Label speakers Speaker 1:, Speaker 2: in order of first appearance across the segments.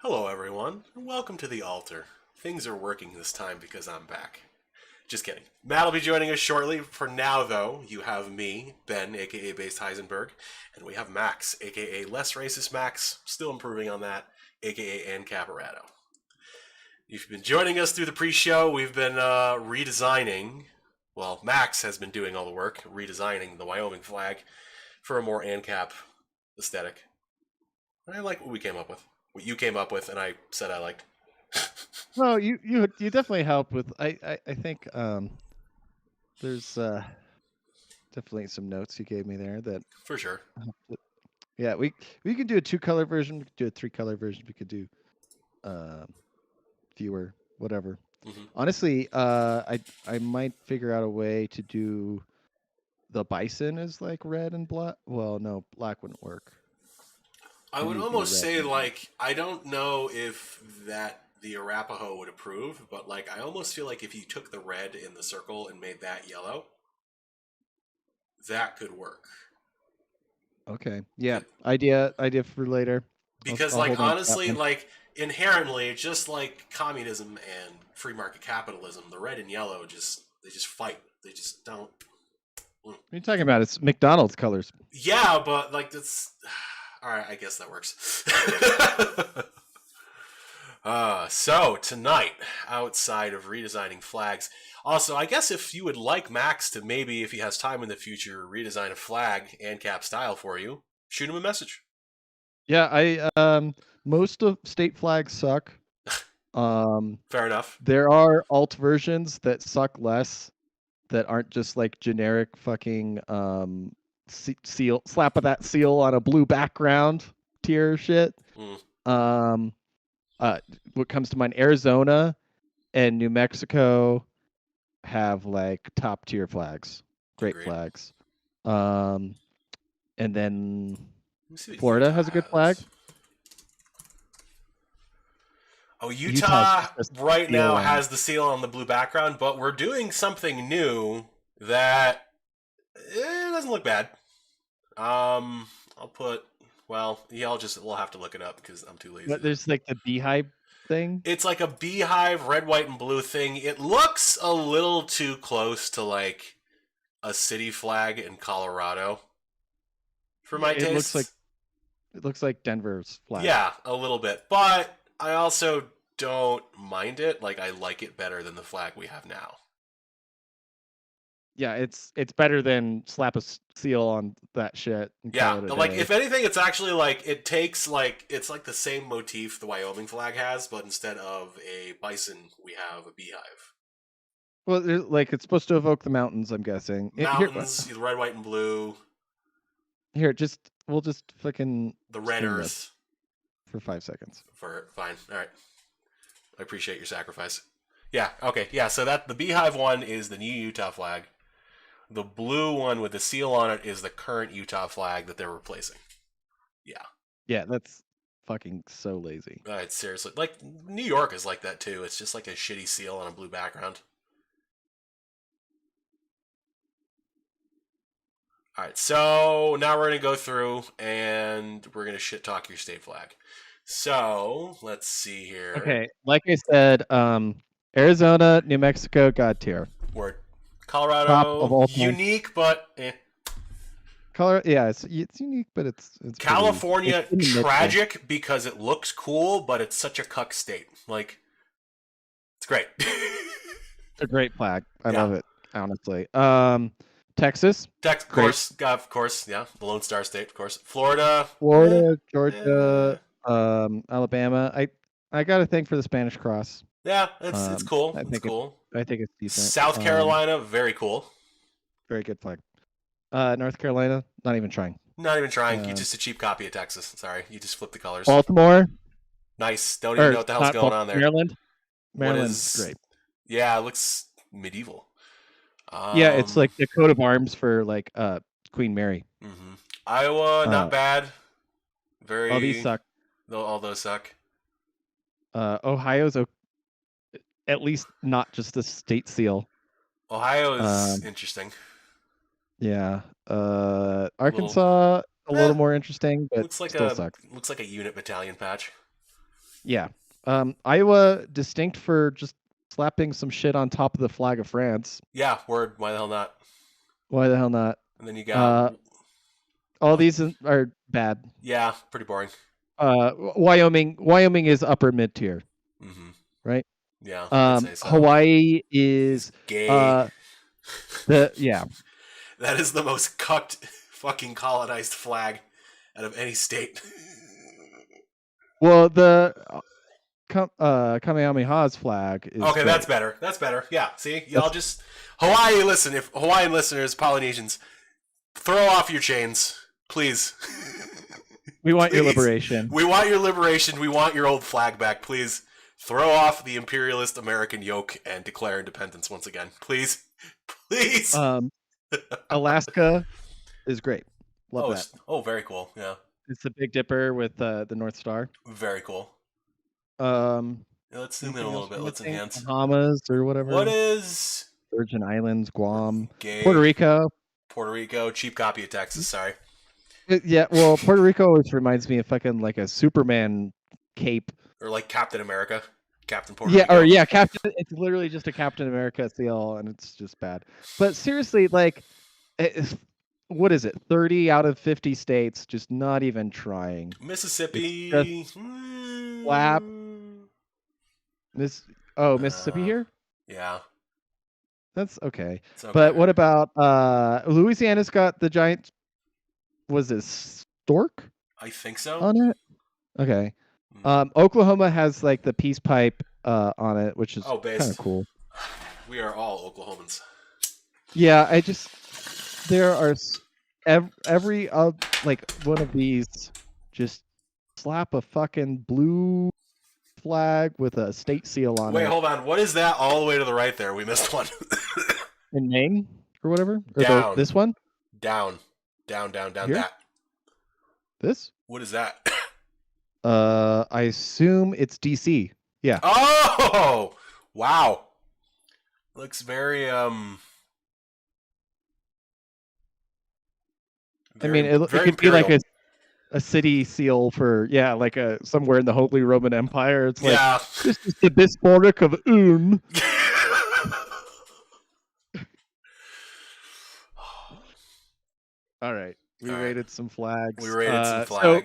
Speaker 1: Hello, everyone, and welcome to the altar. Things are working this time because I'm back. Just kidding. Matt will be joining us shortly. For now, though, you have me, Ben, aka Based Heisenberg, and we have Max, aka Less Racist Max, still improving on that, aka Ann Caparato. You've been joining us through the pre-show. We've been redesigning. Well, Max has been doing all the work, redesigning the Wyoming flag for a more ANCAP aesthetic. I like what we came up with. What you came up with, and I said I liked.
Speaker 2: No, you definitely help with. I think there's definitely some notes you gave me there that.
Speaker 1: For sure.
Speaker 2: Yeah, we could do a 2-color version. We could do a 3-color version. We could do fewer, whatever.
Speaker 1: Mm-hmm.
Speaker 2: Honestly, I might figure out a way to do the bison as like red and black. Well, no, black wouldn't work.
Speaker 1: I would almost say, like, I don't know if the Arapaho would approve, but, like, I almost feel like if you took the red in the circle and made that yellow, that could work.
Speaker 2: Okay. Yeah. Idea for later.
Speaker 1: Because, like, honestly, like, inherently, just like communism and free market capitalism, the red and yellow they just fight. They just don't.
Speaker 2: What are you talking about? It's McDonald's colors.
Speaker 1: Yeah, but, like, that's. All right, I guess that works. So tonight, outside of redesigning flags, also, I guess if you would like Max to maybe, if he has time in the future, redesign a flag ANCAP style for you, shoot him a message.
Speaker 2: Yeah, most of state flags suck.
Speaker 1: Fair enough.
Speaker 2: There are alt versions that suck less, that aren't just like generic fucking seal slap of that seal on a blue background tier shit. What comes to mind, Arizona and New Mexico have like top tier flags, great flags. And then Florida has a good flag.
Speaker 1: Oh, Utah right now has the seal on the blue background, but we're doing something new that it doesn't look bad. I'll put. Well, we'll have to look it up because I'm too lazy.
Speaker 2: But there's like the beehive thing.
Speaker 1: It's like a beehive, red, white, and blue thing. It looks a little too close to like a city flag in Colorado for my taste.
Speaker 2: It looks like Denver's flag.
Speaker 1: Yeah, a little bit, but I also don't mind it. Like, I like it better than the flag we have now.
Speaker 2: Yeah, it's better than slap a seal on that shit.
Speaker 1: Yeah, like if anything, it's actually like it's like the same motif the Wyoming flag has, but instead of a bison, we have a beehive.
Speaker 2: Well, like it's supposed to evoke the mountains, I'm guessing.
Speaker 1: Mountains, red, white, and blue.
Speaker 2: Here, we'll just fucking
Speaker 1: the red earth
Speaker 2: for 5 seconds.
Speaker 1: Fine, all right. I appreciate your sacrifice. Yeah, okay, yeah. So the beehive one is the new Utah flag. The blue one with the seal on it is the current Utah flag that they're replacing. Yeah.
Speaker 2: Yeah, that's fucking so lazy.
Speaker 1: It's seriously like New York is like that too. It's just like a shitty seal on a blue background. All right, so now we're going to go through and we're going to shit talk your state flag. So let's see here.
Speaker 2: Okay, like I said, Arizona, New Mexico, God tier.
Speaker 1: Word. Colorado, unique, but eh.
Speaker 2: Colorado, yeah, it's unique, but it's
Speaker 1: California, tragic because it looks cool, but it's such a cuck state. Like, it's great.
Speaker 2: It's a great flag. I love it, honestly. Texas,
Speaker 1: of course, yeah, the Lone Star State, of course. Florida,
Speaker 2: Georgia, Alabama. I got a thing for the Spanish Cross.
Speaker 1: Yeah, it's cool. It's cool.
Speaker 2: I think it's decent.
Speaker 1: South Carolina, very cool.
Speaker 2: Very good flag. North Carolina, not even trying.
Speaker 1: Not even trying. You're just a cheap copy of Texas. Sorry, you just flipped the colors.
Speaker 2: Baltimore.
Speaker 1: Nice. Don't even know what the hell's going on there.
Speaker 2: Maryland's great.
Speaker 1: Yeah, it looks medieval.
Speaker 2: Yeah, it's like the coat of arms for like Queen Mary.
Speaker 1: Mm-hmm. Iowa, not bad. Very.
Speaker 2: All these suck.
Speaker 1: All those suck.
Speaker 2: Ohio's at least not just a state seal.
Speaker 1: Ohio is interesting.
Speaker 2: Yeah. Arkansas a little more interesting, but still sucks.
Speaker 1: Looks like a unit battalion patch.
Speaker 2: Yeah. Iowa distinct for just slapping some shit on top of the flag of France.
Speaker 1: Yeah, word. Why the hell not?
Speaker 2: Why the hell not?
Speaker 1: And then you got
Speaker 2: All these are bad.
Speaker 1: yeah, pretty boring.
Speaker 2: Wyoming is upper mid tier,
Speaker 1: Mm-hmm.
Speaker 2: right?
Speaker 1: Yeah, I'd say so.
Speaker 2: Hawaii
Speaker 1: Is
Speaker 2: is
Speaker 1: gay.
Speaker 2: yeah.
Speaker 1: That is the most cucked fucking colonized flag out of any state.
Speaker 2: Well, the Kamehameha's flag is
Speaker 1: Okay,
Speaker 2: great.
Speaker 1: that's better. That's better. Yeah, see? Y'all just Hawaii, listen, if Hawaiian listeners, Polynesians, throw off your chains, please.
Speaker 2: We want your
Speaker 1: Please.
Speaker 2: liberation.
Speaker 1: We want your liberation. We want your old flag back. Please throw off the imperialist American yoke and declare independence once again. Please. Please.
Speaker 2: Alaska is great. Love that.
Speaker 1: Oh, very cool. Yeah.
Speaker 2: It's the Big Dipper with the North Star.
Speaker 1: Very cool.
Speaker 2: Yeah,
Speaker 1: let's zoom in a little bit. Let's enhance.
Speaker 2: Bahamas or whatever.
Speaker 1: What is
Speaker 2: Virgin Islands, Guam,
Speaker 1: gay.
Speaker 2: Puerto Rico.
Speaker 1: Puerto Rico, cheap copy of Texas. Sorry.
Speaker 2: Yeah, well, Puerto Rico always reminds me of fucking like a Superman cape.
Speaker 1: Or like Captain America. Captain Puerto Rico.
Speaker 2: Captain. It's literally just a Captain America seal, and it's just bad. But seriously, like, what is it? 30 out of 50 states just not even trying.
Speaker 1: Mississippi.
Speaker 2: Slap. Mississippi here?
Speaker 1: Yeah.
Speaker 2: That's okay.
Speaker 1: Okay.
Speaker 2: But what about Louisiana's got the giant, was it stork?
Speaker 1: I think so.
Speaker 2: On it? Okay. Oklahoma has like the peace pipe on it, which is kind of cool.
Speaker 1: We are all Oklahomans.
Speaker 2: Yeah, there are every like one of these, just slap a fucking blue flag with a state seal on it.
Speaker 1: Wait, hold on. What is that all the way to the right there? We missed one.
Speaker 2: In Maine or whatever?
Speaker 1: Down.
Speaker 2: This one?
Speaker 1: Down. Here? That.
Speaker 2: This?
Speaker 1: What is that?
Speaker 2: I assume it's DC. Yeah.
Speaker 1: Oh! Wow. Looks very
Speaker 2: I mean, it could be like a city seal for like somewhere in the Holy Roman Empire. It's like this is the bishopric of Ulm. All right, we rated some flags. So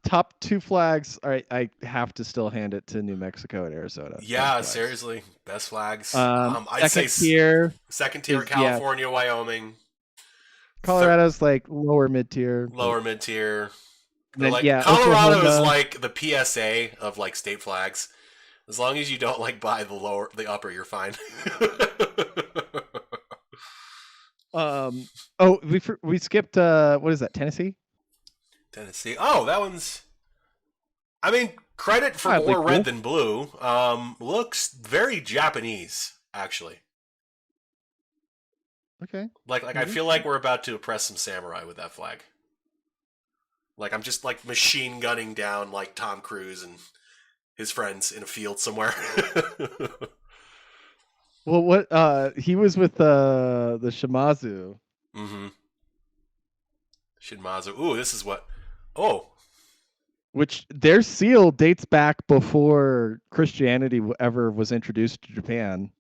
Speaker 2: top two flags. All right, I have to still hand it to New Mexico and Arizona.
Speaker 1: Yeah, seriously, best flags.
Speaker 2: I'd say second tier,
Speaker 1: California, Wyoming.
Speaker 2: Colorado's like lower mid tier.
Speaker 1: Then, like Colorado is like the PSA of like state flags. As long as you don't like buy the upper, you're fine.
Speaker 2: We skipped what is that? Tennessee.
Speaker 1: Oh, that one's. I mean, credit for more red than blue. Looks very Japanese, actually.
Speaker 2: Okay.
Speaker 1: Like I feel like we're about to oppress some samurai with that flag. Like I'm just like machine gunning down like Tom Cruise and his friends in a field somewhere.
Speaker 2: Well, what he was with the Shimazu.
Speaker 1: Mm-hmm. Shimazu. Ooh, this is what. Oh.
Speaker 2: Which their seal dates back before Christianity ever was introduced to Japan.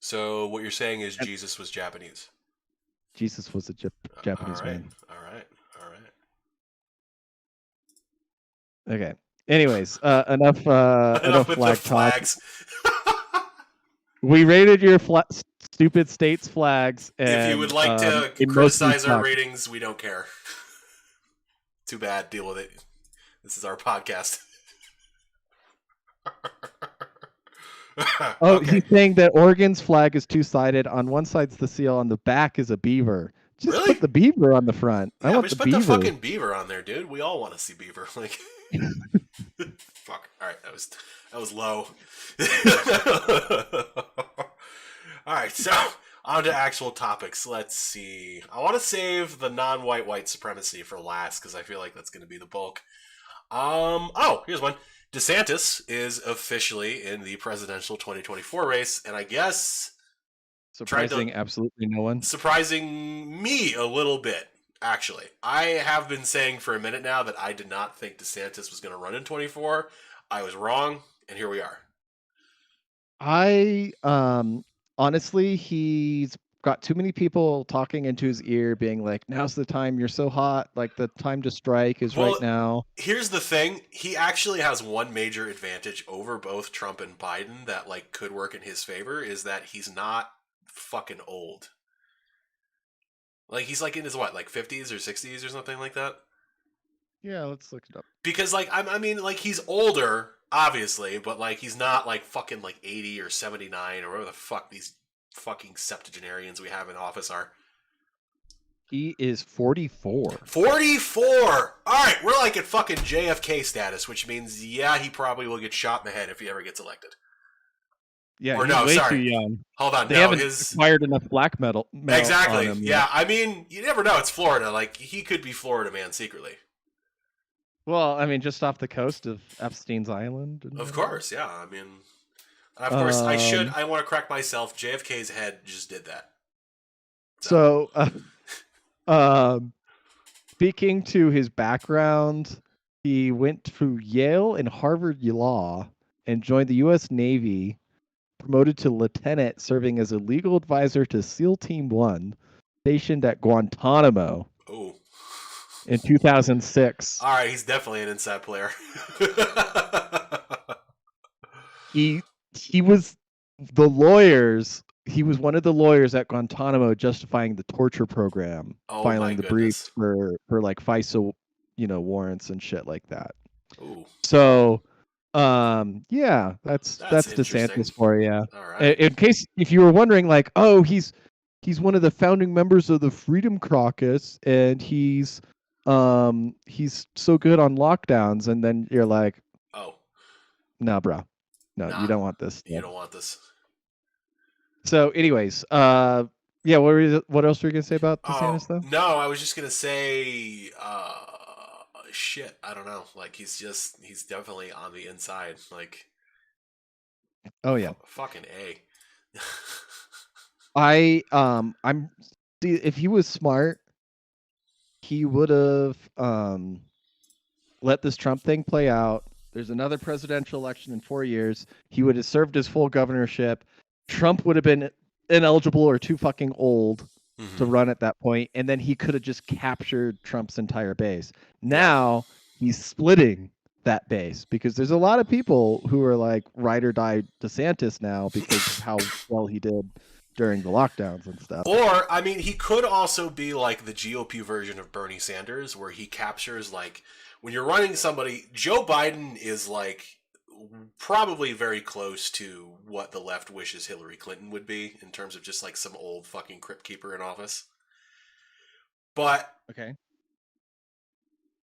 Speaker 1: So what you're saying is Jesus was Japanese.
Speaker 2: Jesus was a Japanese man.
Speaker 1: All right.
Speaker 2: Okay. Anyways, enough flag
Speaker 1: flags.
Speaker 2: We rated your stupid states flags. And,
Speaker 1: if you would like to criticize our ratings, we don't care. Too bad. Deal with it. This is our podcast.
Speaker 2: Okay. He's saying that Oregon's flag is two-sided. On one side's the seal, on the back is a beaver. Just put the beaver on the front.
Speaker 1: Yeah, I want put the fucking beaver on there, dude. We all want to see beaver. Like, fuck. All right, that was low. All right, so on to actual topics. Let's see. I want to save the non-white supremacy for last because I feel like that's going to be the bulk. Here's one. DeSantis is officially in the presidential 2024 race, and I guess
Speaker 2: surprising absolutely no one.
Speaker 1: Surprising me a little bit, actually. I have been saying for a minute now that I did not think DeSantis was going to run in 24. I was wrong, and here we are.
Speaker 2: I honestly, he's got too many people talking into his ear, being like, "Now's the time. You're so hot. Like the time to strike is right
Speaker 1: Well,
Speaker 2: now."
Speaker 1: here's the thing. He actually has one major advantage over both Trump and Biden that like could work in his favor is that he's not fucking old. Like he's like in his what, like 50s or 60s or something like that?
Speaker 2: Yeah, let's look it up.
Speaker 1: Because like I mean like he's older obviously, but like he's not like fucking like 80 or 79 or whatever the fuck these fucking septuagenarians we have in office are.
Speaker 2: He is 44.
Speaker 1: 44. All right, we're like at fucking JFK status, which means yeah, he probably will get shot in the head if he ever gets elected.
Speaker 2: Yeah,
Speaker 1: Or
Speaker 2: he's
Speaker 1: no,
Speaker 2: way
Speaker 1: sorry.
Speaker 2: too young.
Speaker 1: Hold on,
Speaker 2: They
Speaker 1: no,
Speaker 2: haven't
Speaker 1: his
Speaker 2: acquired enough black metal
Speaker 1: exactly.
Speaker 2: on him
Speaker 1: Yeah,
Speaker 2: yet.
Speaker 1: I mean, you never know. It's Florida. Like he could be Florida man secretly.
Speaker 2: Well, I mean, just off the coast of Epstein's Island.
Speaker 1: Of course, yeah. I mean, of course, I want to correct myself. JFK's head just did that.
Speaker 2: So, speaking to his background, he went to Yale and Harvard Law and joined the U.S. Navy, promoted to lieutenant, serving as a legal advisor to SEAL Team 1, stationed at Guantanamo
Speaker 1: Oh.
Speaker 2: in 2006.
Speaker 1: All right, he's definitely an inside player.
Speaker 2: He was the lawyers. He was one of the lawyers at Guantanamo justifying the torture program, filing the briefs for like FISA, warrants and shit like that.
Speaker 1: Ooh.
Speaker 2: So, yeah, that's DeSantis for you.
Speaker 1: All right.
Speaker 2: In case if you were wondering, like, oh, he's one of the founding members of the Freedom Caucus, and he's so good on lockdowns, and then you're like,
Speaker 1: oh,
Speaker 2: no, bro, no, you don't want this.
Speaker 1: You don't want this.
Speaker 2: So, anyways, yeah, what else were you gonna say about DeSantis though?
Speaker 1: No, I was just gonna say, shit, I don't know. Like he's definitely on the inside. Like,
Speaker 2: oh yeah,
Speaker 1: fucking A.
Speaker 2: I'm if he was smart, he would have let this Trump thing play out. There's another presidential election in 4 years. He would have served his full governorship. Trump would have been ineligible or too fucking old to run at that point, and then he could have just captured Trump's entire base. Now he's splitting that base because there's a lot of people who are like ride or die DeSantis now because of how well he did during the lockdowns and stuff.
Speaker 1: Or, I mean, he could also be like the GOP version of Bernie Sanders, where he captures, like, when you're running somebody, Joe Biden is like probably very close to what the left wishes Hillary Clinton would be in terms of just like some old fucking crypt keeper in office. But
Speaker 2: okay,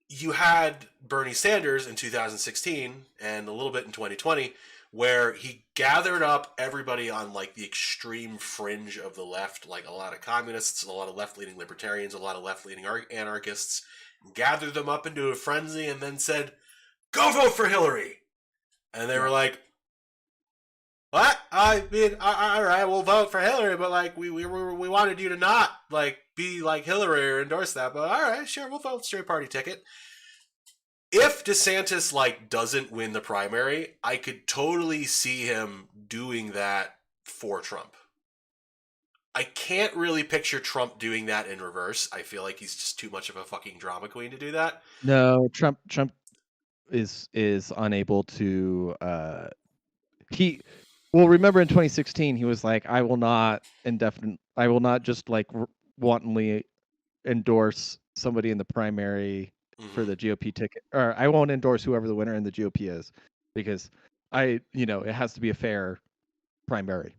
Speaker 1: you had Bernie Sanders in 2016 and a little bit in 2020 where he gathered up everybody on like the extreme fringe of the left, like a lot of communists, a lot of left-leaning libertarians, a lot of left-leaning anarchists, gathered them up into a frenzy and then said, "Go vote for Hillary." And they were like, "What? I mean, all right, we'll vote for Hillary, but like we wanted you to not like be like Hillary or endorse that. But all right, sure, we'll vote straight party ticket." If DeSantis like doesn't win the primary, I could totally see him doing that for Trump. I can't really picture Trump doing that in reverse. I feel like he's just too much of a fucking drama queen to do that.
Speaker 2: No, Trump is unable to remember in 2016 he was like, I will not just like wantonly endorse somebody in the primary for the GOP ticket, or I won't endorse whoever the winner in the GOP is because it has to be a fair primary.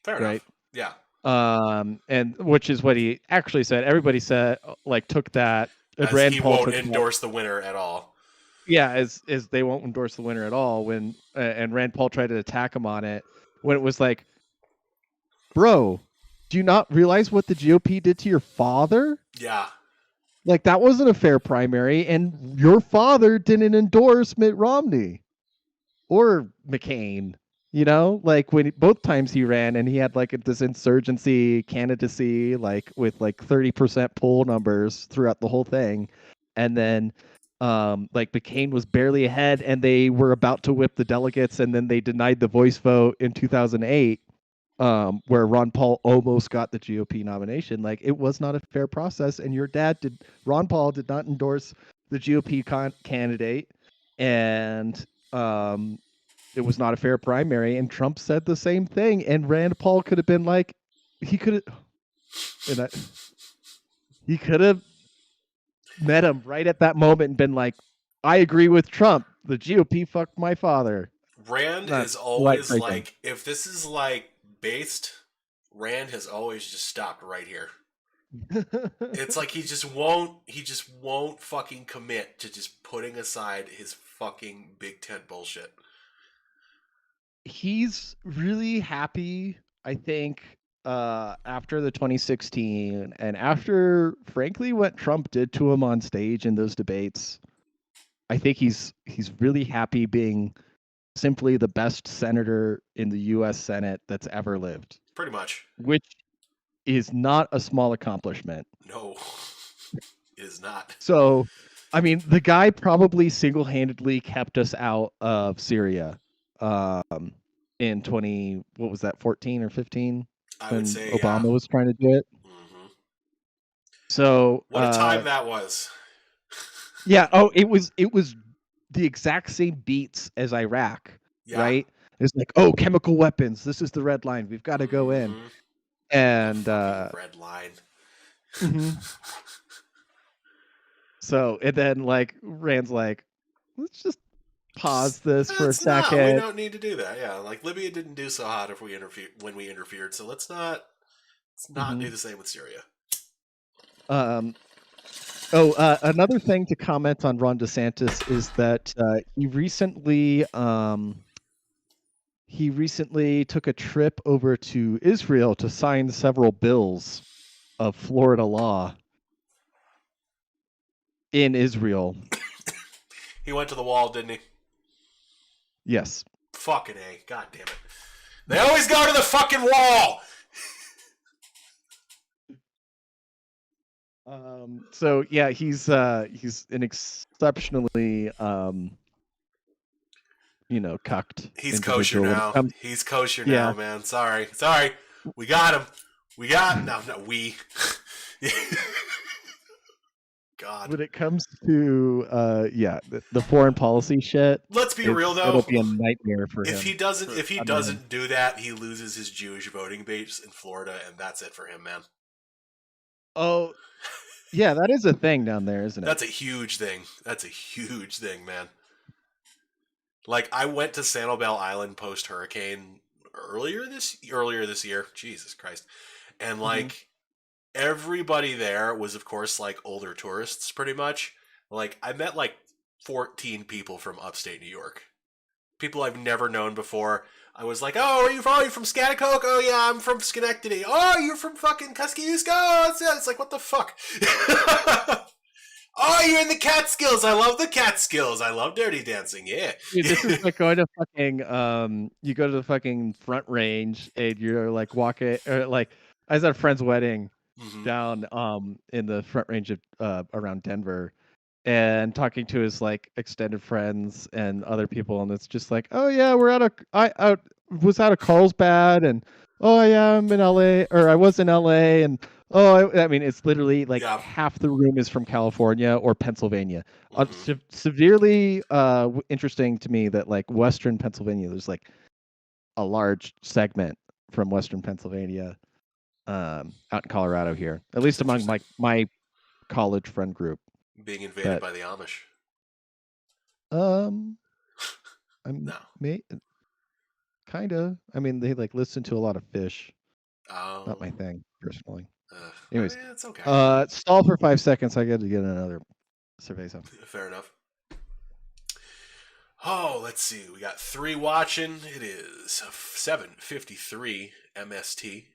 Speaker 1: Fair
Speaker 2: right?
Speaker 1: Enough. Yeah.
Speaker 2: And which is what he actually said. Everybody said like took that.
Speaker 1: As
Speaker 2: Rand Paul
Speaker 1: won't endorse the winner at all.
Speaker 2: Yeah, as they won't endorse the winner at all. When and Rand Paul tried to attack him on it when it was like, bro, do you not realize what the GOP did to your father?
Speaker 1: Yeah.
Speaker 2: Like that wasn't a fair primary, and your father didn't endorse Mitt Romney or McCain. Like when both times he ran and he had like this insurgency candidacy, like with like 30% poll numbers throughout the whole thing. And then Like McCain was barely ahead, and they were about to whip the delegates, and then they denied the voice vote in 2008, where Ron Paul almost got the GOP nomination. Like it was not a fair process, and Ron Paul did not endorse the GOP candidate, and it was not a fair primary. And Trump said the same thing, and Rand Paul could have been like, he could have, and he could have met him right at that moment and been like, I agree with Trump. The GOP fucked my father.
Speaker 1: Rand
Speaker 2: Not
Speaker 1: is
Speaker 2: polite
Speaker 1: always
Speaker 2: phrasing.
Speaker 1: like, if this is like based, Rand has always just stopped right here. It's like he just won't fucking commit to just putting aside his fucking big tent bullshit.
Speaker 2: He's really happy, I think, after the 2016 and after, frankly, what Trump did to him on stage in those debates. I think he's really happy being simply the best senator in the U.S. Senate that's ever lived,
Speaker 1: Pretty much.
Speaker 2: which is not a small accomplishment.
Speaker 1: No, it is not.
Speaker 2: So, I mean, the guy probably single-handedly kept us out of Syria in what was that, 14 or 15,
Speaker 1: I would
Speaker 2: when
Speaker 1: say, yeah.
Speaker 2: Obama was trying to do it.
Speaker 1: Mm-hmm.
Speaker 2: So,
Speaker 1: What a time that was.
Speaker 2: yeah, it was the exact same beats as Iraq,
Speaker 1: Yeah.
Speaker 2: right? It's like, oh, chemical weapons, this is the red line. We've got to go in.
Speaker 1: Mm-hmm. The
Speaker 2: And
Speaker 1: fucking red line.
Speaker 2: mhm. So, and then like Rand's like, let's just pause this for a
Speaker 1: It's not. We
Speaker 2: second.
Speaker 1: don't need to do that. Yeah, like Libya didn't do so hot if we when we interfered. So let's not do
Speaker 2: Mhm.
Speaker 1: the same with Syria.
Speaker 2: Um, another thing to comment on Ron DeSantis is that he recently took a trip over to Israel to sign several bills of Florida law in Israel.
Speaker 1: He went to the wall, didn't he?
Speaker 2: Yes.
Speaker 1: Fucking A. God damn it. They always go to the fucking wall!
Speaker 2: So yeah, he's an exceptionally cucked
Speaker 1: He's kosher
Speaker 2: individual when it
Speaker 1: now.
Speaker 2: comes.
Speaker 1: He's kosher
Speaker 2: Yeah.
Speaker 1: now, man. Sorry. We got him. No, we. God.
Speaker 2: When it comes to the foreign policy shit,
Speaker 1: Let's be real
Speaker 2: it'll
Speaker 1: though.
Speaker 2: be a nightmare for
Speaker 1: If
Speaker 2: him.
Speaker 1: he doesn't
Speaker 2: For
Speaker 1: if he
Speaker 2: under him.
Speaker 1: doesn't do that, he loses his Jewish voting base in Florida, and that's it for him, man.
Speaker 2: Oh, yeah, that is a thing down there, isn't it?
Speaker 1: That's a huge thing. That's a huge thing, man. Like I went to Sanibel Island post hurricane earlier this year. Jesus Christ. And
Speaker 2: Mm-hmm.
Speaker 1: like everybody there was of course like older tourists pretty much. Like I met like 14 people from upstate New York. People I've never known before. I was like, "Oh, are you from? Are you from Schaghticoke? Oh yeah, I'm from Schenectady. Oh, you're from fucking Kosciuszko. Oh, it's like what the fuck." Oh, you're in the Catskills. I love the Catskills. I love Dirty Dancing. Yeah.
Speaker 2: Dude, this is like going to fucking you go to the fucking Front Range and you're like walking, or like I was at a friend's wedding
Speaker 1: Mm-hmm.
Speaker 2: down in the Front Range of around Denver, and talking to his like extended friends and other people, and it's just like, oh yeah, I was out of Carlsbad, and oh yeah, I'm in LA, or I was in LA, and oh I mean it's literally like
Speaker 1: Yeah.
Speaker 2: half the room is from California or Pennsylvania.
Speaker 1: Mm-hmm.
Speaker 2: Severely interesting to me that like Western Pennsylvania, there's like a large segment from Western Pennsylvania out in Colorado here, at
Speaker 1: That's
Speaker 2: least among
Speaker 1: interesting.
Speaker 2: my college friend group.
Speaker 1: Being invaded
Speaker 2: That
Speaker 1: by the Amish.
Speaker 2: um I'm
Speaker 1: No.
Speaker 2: kind of. I mean, they like listen to a lot of Fish. Not
Speaker 1: Oh.
Speaker 2: my thing personally.
Speaker 1: I
Speaker 2: Anyways,
Speaker 1: mean, it's okay.
Speaker 2: stall for 5 seconds. I got to get another survey. So
Speaker 1: Fair enough. Oh, let's see. We got 3 watching. It is 7:53 MST,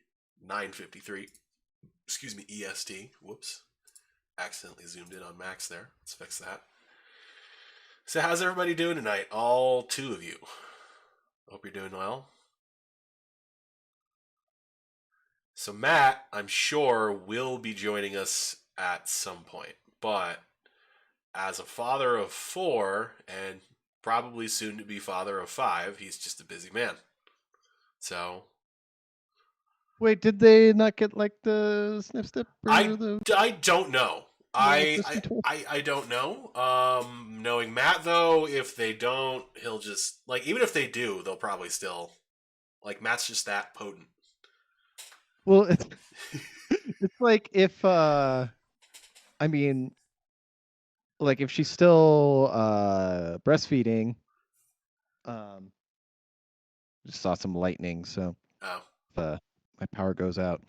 Speaker 1: 9:53. Excuse me, EST. Whoops. Accidentally zoomed in on Max there. Let's fix that. So, how's everybody doing tonight? All 2 of you. Hope you're doing well. So, Matt, I'm sure, will be joining us at some point, but as a father of 4 and probably soon to be father of 5, he's just a busy man. So
Speaker 2: Wait, did they not get like the sniff step or
Speaker 1: I
Speaker 2: the
Speaker 1: don't know.
Speaker 2: birth control?
Speaker 1: I don't know. Knowing Matt though, if they don't, he'll just like even if they do, they'll probably still like Matt's just that potent.
Speaker 2: Well, it's like if I mean, like if she's still breastfeeding, just saw some lightning, so
Speaker 1: Oh.
Speaker 2: if my power goes out.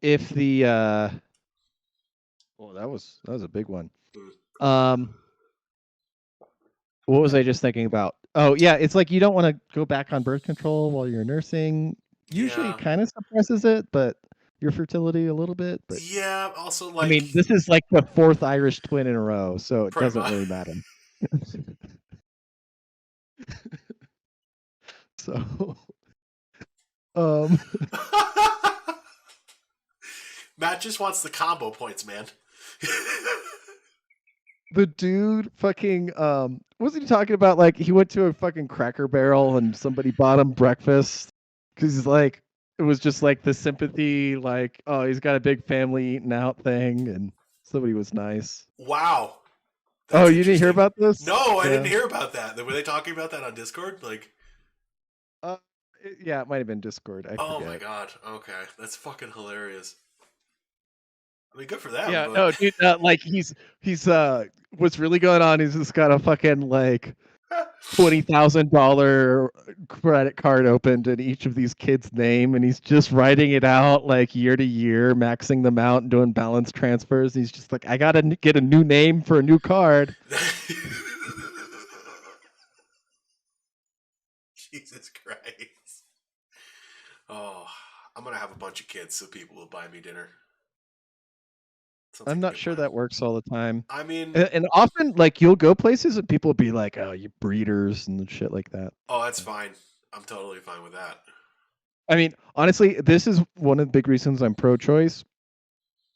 Speaker 2: If the oh, that was a big one. What was I just thinking about? Oh yeah, it's like you don't want to go back on birth control while you're nursing. Usually,
Speaker 1: Yeah.
Speaker 2: it kind of suppresses it, but your fertility a little bit. But
Speaker 1: Yeah, also like
Speaker 2: I mean, this is like the 4th Irish twin in a row, so it
Speaker 1: pretty
Speaker 2: doesn't
Speaker 1: much.
Speaker 2: really matter. So, um,
Speaker 1: Matt just wants the combo points, man.
Speaker 2: the dude fucking wasn't he talking about like he went to a fucking Cracker Barrel and somebody bought him breakfast because he's like it was just like the sympathy like oh he's got a big family eating out thing and somebody was nice.
Speaker 1: Wow.
Speaker 2: Oh,
Speaker 1: That's
Speaker 2: you didn't hear
Speaker 1: interesting.
Speaker 2: about this?
Speaker 1: No, I
Speaker 2: Yeah.
Speaker 1: didn't hear about that. Were they talking about that on Discord? Like,
Speaker 2: Yeah, it might have been Discord. I
Speaker 1: oh my
Speaker 2: forget.
Speaker 1: god. Okay, that's fucking hilarious. I mean, good for them,
Speaker 2: Yeah,
Speaker 1: but
Speaker 2: no, dude. Like he's what's really going on is he's got a fucking like $20,000 credit card opened in each of these kids' name, and he's just writing it out like year to year, maxing them out and doing balance transfers. He's just like, I gotta get a new name for a new card.
Speaker 1: Jesus Christ. Oh, I'm gonna have a bunch of kids so people will buy me dinner. Sounds
Speaker 2: I'm
Speaker 1: like a
Speaker 2: not
Speaker 1: good
Speaker 2: sure
Speaker 1: plan.
Speaker 2: that works all the time.
Speaker 1: I mean,
Speaker 2: And often, like, you'll go places and people will be like, "Oh, you breeders" and shit like that.
Speaker 1: oh, that's fine. I'm totally fine with that.
Speaker 2: I mean, honestly, this is one of the big reasons I'm pro-choice,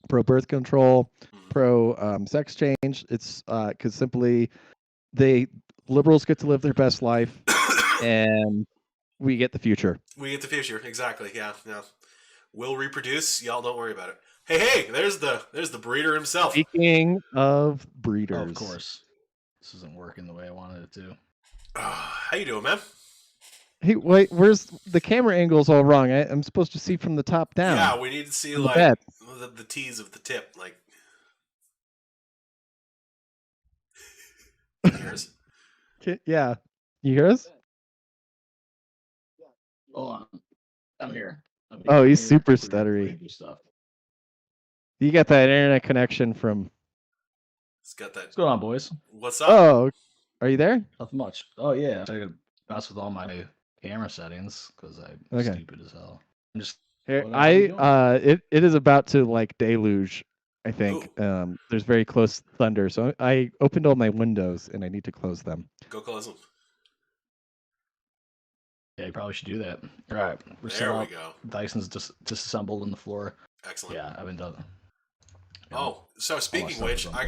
Speaker 2: pro-birth control,
Speaker 1: Mhm.
Speaker 2: pro-sex change. It's because simply they liberals get to live their best life, and we get the future.
Speaker 1: We get the future, exactly. Yeah, yeah. We'll reproduce. Y'all don't worry about it. Hey, there's the breeder himself.
Speaker 2: Speaking of
Speaker 3: Oh,
Speaker 2: breeders,
Speaker 3: of course. This isn't working the way I wanted it to.
Speaker 1: How you doing, man?
Speaker 2: hey, wait, where's the camera angle's all wrong? I'm supposed to see from the top down.
Speaker 1: Yeah, we need to see
Speaker 2: from the
Speaker 1: like
Speaker 2: bed.
Speaker 1: the tease of the tip. Like, can you hear us?
Speaker 2: Yeah, you hear us?
Speaker 3: Hold on. I'm here.
Speaker 2: Oh, he's
Speaker 3: here
Speaker 2: super
Speaker 3: before you
Speaker 2: stuttery.
Speaker 3: do stuff.
Speaker 2: You got that internet connection from.
Speaker 1: It's got that.
Speaker 3: What's going on, boys?
Speaker 1: What's up?
Speaker 2: Oh, are you there?
Speaker 3: Nothing much. Oh, yeah. I could mess with all my camera settings because I'm
Speaker 2: Okay.
Speaker 3: stupid as hell. I'm just.
Speaker 2: Here,
Speaker 3: What are you doing?
Speaker 2: it is about to like deluge. I think there's very close thunder, so I opened all my windows and I need to close them.
Speaker 1: Go close them.
Speaker 3: Yeah, you probably should do that. All right. We're set
Speaker 1: There we
Speaker 3: up.
Speaker 1: go.
Speaker 3: Dyson's disassembled on the floor.
Speaker 1: Excellent.
Speaker 3: Yeah, I've been done. Yeah.
Speaker 1: Oh, so speaking of
Speaker 3: stuff
Speaker 1: which,
Speaker 3: is on
Speaker 1: I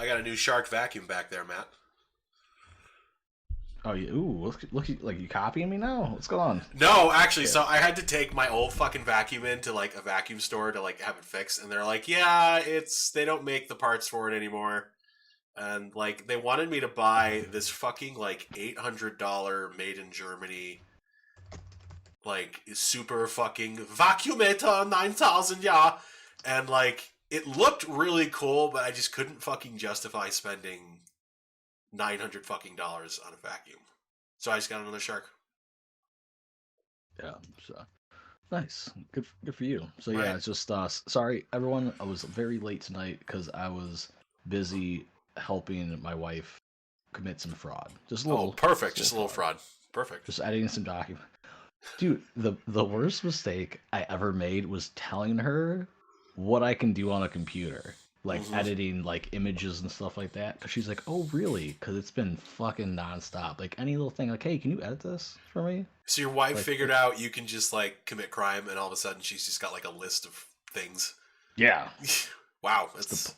Speaker 1: got a new Shark vacuum back there, Matt.
Speaker 3: Oh, yeah. Ooh, look, like you copying me now? What's going on?
Speaker 1: No, actually, so I had to take my old fucking vacuum into like a vacuum store to like have it fixed, and they're like, yeah, they don't make the parts for it anymore, and like they wanted me to buy this fucking like $800 made in Germany, like super fucking Vacuumator 9000, yeah, and like it looked really cool, but I just couldn't fucking justify spending $900 fucking dollars on a vacuum, so I just got another Shark.
Speaker 3: Yeah, so nice, good for you. So
Speaker 1: Right.
Speaker 3: yeah, it's just sorry everyone. I was very late tonight because I was busy helping my wife commit some fraud. Just a little.
Speaker 1: Perfect. Just a little fraud. Perfect.
Speaker 3: Just editing some document. Dude, the worst mistake I ever made was telling her what I can do on a computer, like editing like images and stuff like that. Cause she's like, "Oh, really?" Because it's been fucking nonstop. Like any little thing, like, "Hey, can you edit this for me?"
Speaker 1: So your wife
Speaker 3: Like,
Speaker 1: figured out you can just like commit crime, and all of a sudden she's just got like a list of things.
Speaker 3: Yeah.
Speaker 1: Wow, that's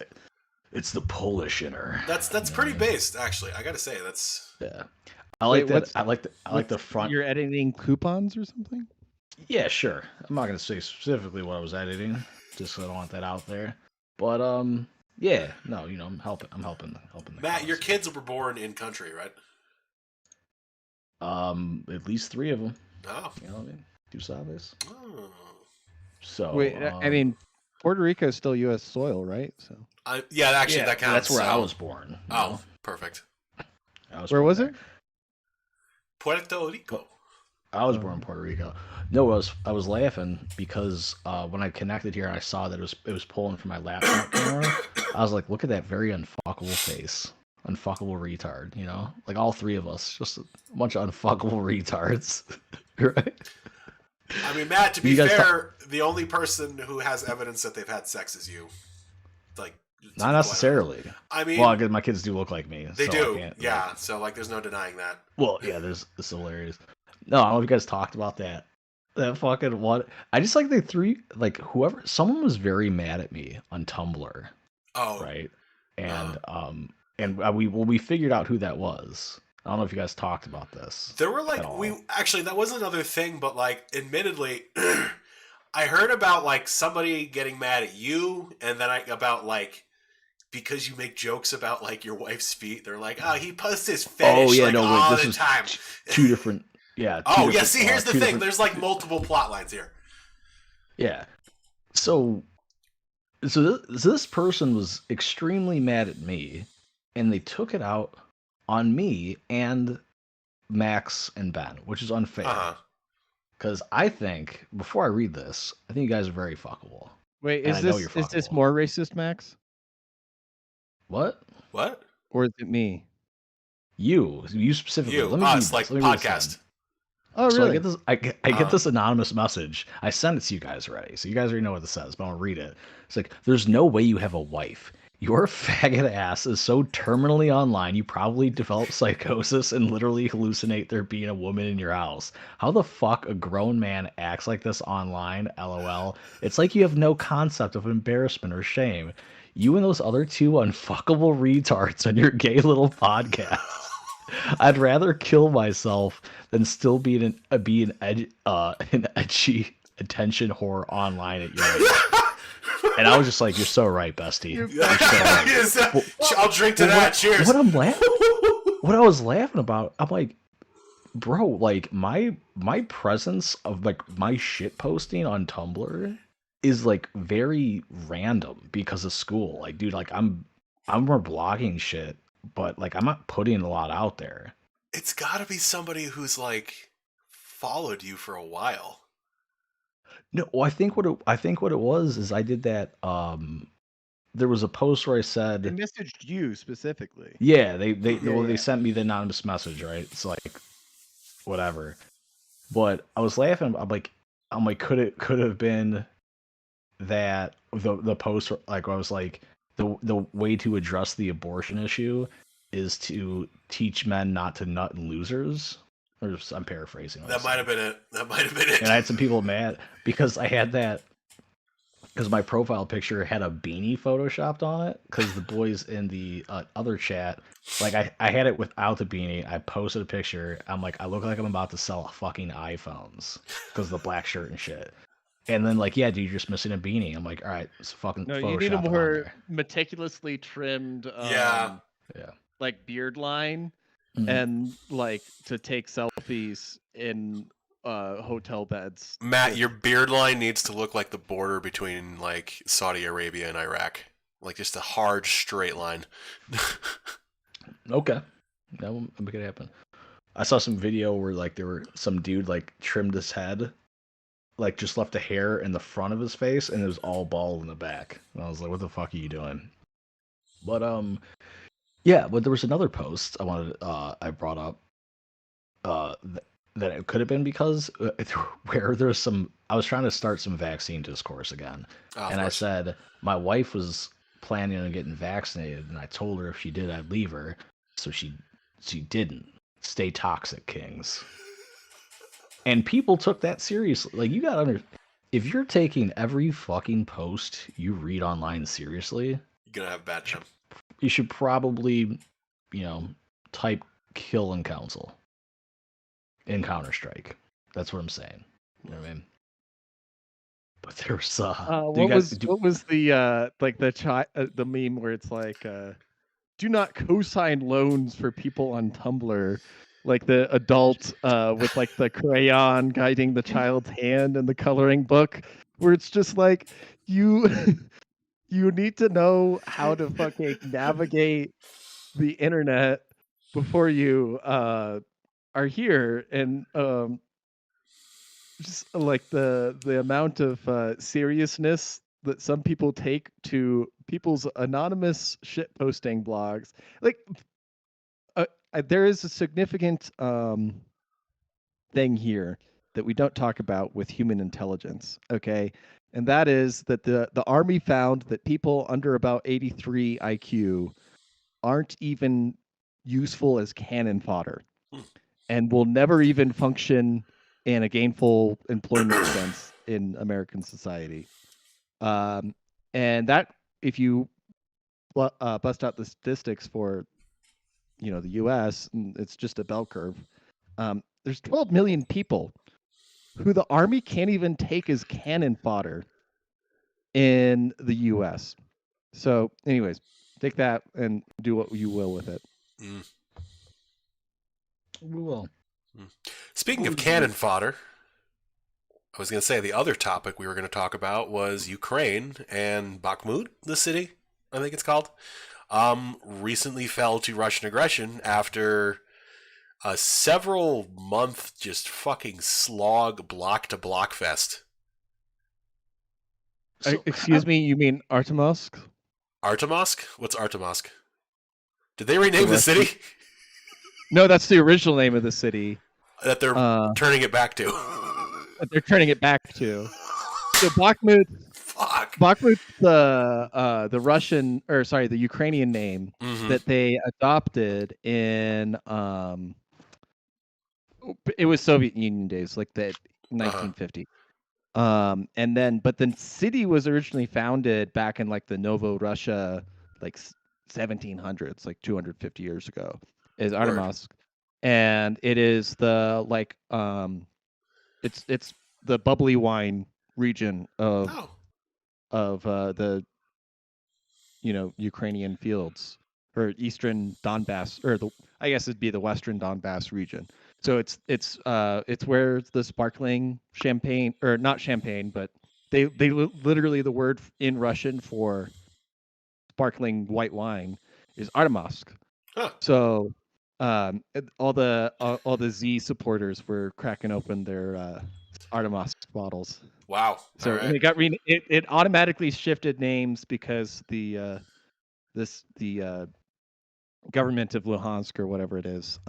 Speaker 3: It's the Polish in her.
Speaker 1: That's pretty based, actually. I gotta say, that's
Speaker 3: Yeah. I like
Speaker 2: Wait,
Speaker 3: that. I like the front.
Speaker 2: You're editing coupons or something?
Speaker 3: Yeah, sure. I'm not gonna say specifically what I was editing, just so I don't want that out there. But yeah, no, I'm helping the
Speaker 1: Matt.
Speaker 3: cause.
Speaker 1: Your kids were born in country, right?
Speaker 3: At least 3 of them.
Speaker 1: Oh.
Speaker 3: You know what I mean? Tu sabes.
Speaker 1: Oh.
Speaker 3: So
Speaker 2: Wait, I mean, Puerto Rico is still U.S. soil, right? So
Speaker 1: Yeah, actually, that counts.
Speaker 3: That's where I
Speaker 1: so-
Speaker 3: was born.
Speaker 1: Oh, perfect.
Speaker 2: where was it?
Speaker 1: Puerto Rico.
Speaker 3: I was born in Puerto Rico. No, I was laughing because when I connected here and I saw that it was pulling from my laptop camera, I was like, look at that very unfuckable face. Unfuckable retard, Like all 3 of us, just a bunch of unfuckable retards. Right?
Speaker 1: I mean, Matt, to be fair, the only person who has evidence that they've had sex is you. Like,
Speaker 3: not necessarily.
Speaker 1: I mean,
Speaker 3: well, my kids do look like me.
Speaker 1: They
Speaker 3: so
Speaker 1: do.
Speaker 3: I can't,
Speaker 1: yeah. So there's no denying that.
Speaker 3: Well, yeah, it's hilarious. No, I don't know if you guys talked about that. That fucking what? I just like someone was very mad at me on Tumblr.
Speaker 1: Oh.
Speaker 3: Right. And we figured out who that was. I don't know if you guys talked about this.
Speaker 1: There were that was another thing, but admittedly, I heard about somebody getting mad at you, and then about because you make jokes about your wife's feet. They're like, oh, he posts his fetish all the time.
Speaker 3: 2 different. Yeah.
Speaker 1: See, here's the thing. There's multiple plot lines here.
Speaker 3: Yeah. So this person was extremely mad at me, and they took it out on me and Max and Ben, which is unfair. Because I think, before I read this, I think you guys are very fuckable.
Speaker 2: Wait, is this more racist, Max?
Speaker 3: What?
Speaker 1: What?
Speaker 2: Or is it me?
Speaker 3: You specifically.
Speaker 1: You,
Speaker 3: Let me
Speaker 1: us,
Speaker 3: read this. Let me read
Speaker 1: podcast.
Speaker 3: this.
Speaker 2: Oh, really?
Speaker 3: So I get this anonymous message. I sent it to you guys already, so you guys already know what this says, but I'll read it. It's like, there's no way you have a wife. Your faggot ass is so terminally online, you probably develop psychosis and literally hallucinate there being a woman in your house. How the fuck a grown man acts like this online, lol. It's like you have no concept of embarrassment or shame. You and those other 2 unfuckable retards on your gay little podcast. I'd rather kill myself than still be an edgy attention whore online at your age. And I was just like, "You're so right, bestie." You're so right.
Speaker 1: I'll drink to that. Cheers.
Speaker 3: What I was laughing about, I'm like, bro, my presence of my shit posting on Tumblr is very random because of school. Dude, I'm more blogging shit. But I'm not putting a lot out there.
Speaker 1: It's got to be somebody who's followed you for a while.
Speaker 3: No, well, I think what it was is I did that. There was a post where I said
Speaker 2: they messaged you specifically.
Speaker 3: Yeah, they sent me the anonymous message, right? It's whatever. But I was laughing. I'm like, could it have been that the post I was like. The way to address the abortion issue is to teach men not to nut in losers. Or I'm paraphrasing.
Speaker 1: That might have been it.
Speaker 3: And I had some people mad because I had that because my profile picture had a beanie photoshopped on it because the boys in the other chat, I had it without the beanie. I posted a picture. I'm like, I look like I'm about to sell fucking iPhones because of the black shirt and shit. And then yeah, dude, you're just missing a beanie. I'm like, all right, it's fucking.
Speaker 2: No,
Speaker 3: Photoshop
Speaker 2: you need a more meticulously trimmed, beard line, and to take selfies in hotel beds.
Speaker 1: Matt, your beard line needs to look like the border between Saudi Arabia and Iraq, just a hard straight line.
Speaker 3: Okay, that will make it happen. I saw some video where there were some dude trimmed his head. Just left a hair in the front of his face, and it was all bald in the back. And I was like, "What the fuck are you doing?" But yeah. But there was another post I brought up that it could have been because where there's some. I was trying to start some vaccine discourse again, and I said my wife was planning on getting vaccinated, and I told her if she did, I'd leave her. So she didn't. Stay toxic, kings. And people took that seriously. You gotta if you're taking every fucking post you read online seriously,
Speaker 1: You're gonna have bad time.
Speaker 3: should probably, type kill in council in Counter-Strike. That's what I'm saying. You know what I mean? But there's
Speaker 2: what was the like the meme where it's like do not co-sign loans for people on Tumblr, like the adult with like the crayon guiding the child's hand and the coloring book, where it's just like you you need to know how to fucking navigate the internet before you are here, and just like the amount of seriousness that some people take to people's anonymous shit posting blogs. Like there is a significant thing here that we don't talk about with human intelligence, okay? And that is that the army found that people under about 83 IQ aren't even useful as cannon fodder and will never even function in a gainful employment sense in American society. And that, if you bust out the statistics for, the U.S., it's just a bell curve. There's 12 million people who the army can't even take as cannon fodder in the U.S. So, anyways, take that and do what you will with it.
Speaker 3: We will.
Speaker 1: Speaking of cannon fodder, I was going to say the other topic we were going to talk about was Ukraine, and Bakhmut, the city, I think it's called, recently fell to Russian aggression after a several month just fucking slog block to block fest.
Speaker 2: So, excuse me, you mean Artemovsk?
Speaker 1: Artemovsk? What's Artemovsk? Did they rename the city?
Speaker 2: No, that's the original name of the city.
Speaker 1: That they're turning it back to.
Speaker 2: That they're turning it back to. So Bakhmut.
Speaker 1: Fuck.
Speaker 2: Bakhmut's the Russian, or sorry, the Ukrainian name that they adopted in it was Soviet Union days, like the 1950. And then, but the city was originally founded back in like the Novo Russia, like 1700s, like 250 years ago, is Artemovsk, and it is the like it's the bubbly wine region of the Ukrainian fields, or Eastern Donbass, or I guess it'd be the Western Donbass region. So it's where the sparkling champagne, or not champagne, but they literally, the word in Russian for sparkling white wine is Artemovsk.
Speaker 1: Huh.
Speaker 2: So all the Z supporters were cracking open their Artemovsk bottles.
Speaker 1: Wow.
Speaker 2: So
Speaker 1: right.
Speaker 2: it got it automatically shifted names because the government of Luhansk, or whatever it is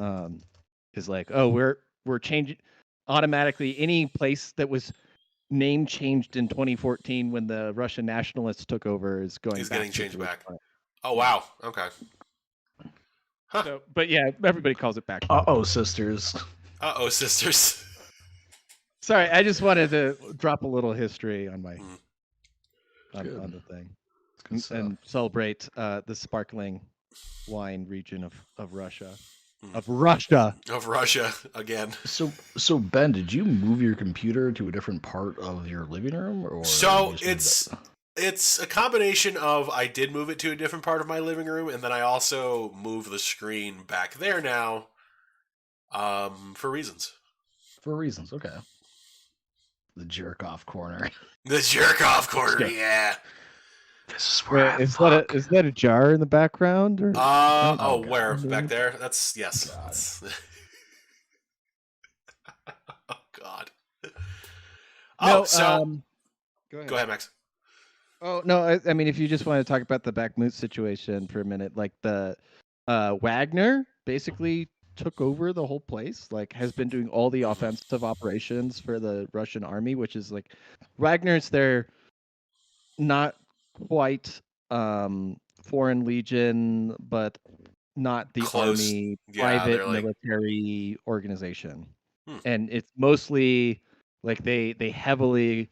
Speaker 2: like, oh, we're changing automatically. Any place that was name changed in 2014 when the Russian nationalists took over is getting
Speaker 1: changed back. Oh wow. Okay.
Speaker 2: Huh. So, but yeah, everybody calls it back.
Speaker 3: Sisters.
Speaker 1: Sisters.
Speaker 2: Sorry, I just wanted to drop a little history on my on the thing and celebrate the sparkling wine region of Russia. Of Russia
Speaker 1: again.
Speaker 3: So Ben, did you move your computer to a different part of your living room, or
Speaker 1: so it's a combination of, I did move it to a different part of my living room, and then I also moved the screen back there now, for reasons.
Speaker 3: Okay. The jerk off corner.
Speaker 1: The jerk off corner, yeah.
Speaker 3: This is where
Speaker 2: is that a jar in the background? Or?
Speaker 1: Where? Back there? That's, yes. Oh, God.
Speaker 2: No,
Speaker 1: go ahead, Max.
Speaker 2: Oh, no, I mean, if you just want to talk about the Bakhmut situation for a minute, like the Wagner basically took over the whole place, like has been doing all the offensive operations for the Russian army, which is like, Wagner's their not quite foreign legion, but not the army, private military organization. And it's mostly like they heavily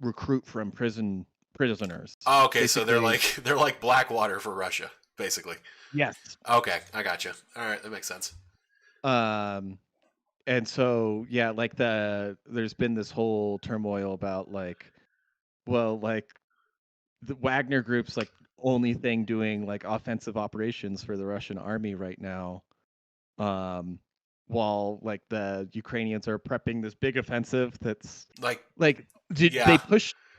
Speaker 2: recruit from prison prisoners.
Speaker 1: Oh, okay, so they're
Speaker 2: Basically-
Speaker 1: like Blackwater for Russia, basically.
Speaker 2: Yes.
Speaker 1: Okay, I gotcha. All right, that makes sense.
Speaker 2: And so yeah, like there's been this whole turmoil about like, well, like the Wagner group's like only thing doing like offensive operations for the Russian army right now, while like the Ukrainians are prepping this big offensive that's
Speaker 1: Like,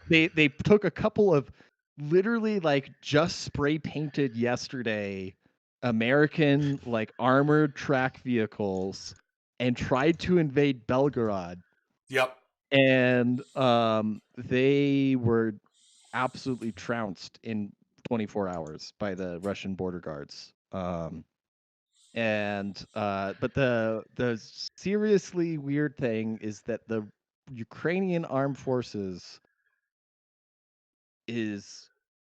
Speaker 2: they took a couple of literally like just spray painted yesterday American like armored track vehicles and tried to invade Belgorod,
Speaker 1: yep.
Speaker 2: and they were absolutely trounced in 24 hours by the Russian border guards. But the seriously weird thing is that the Ukrainian armed forces is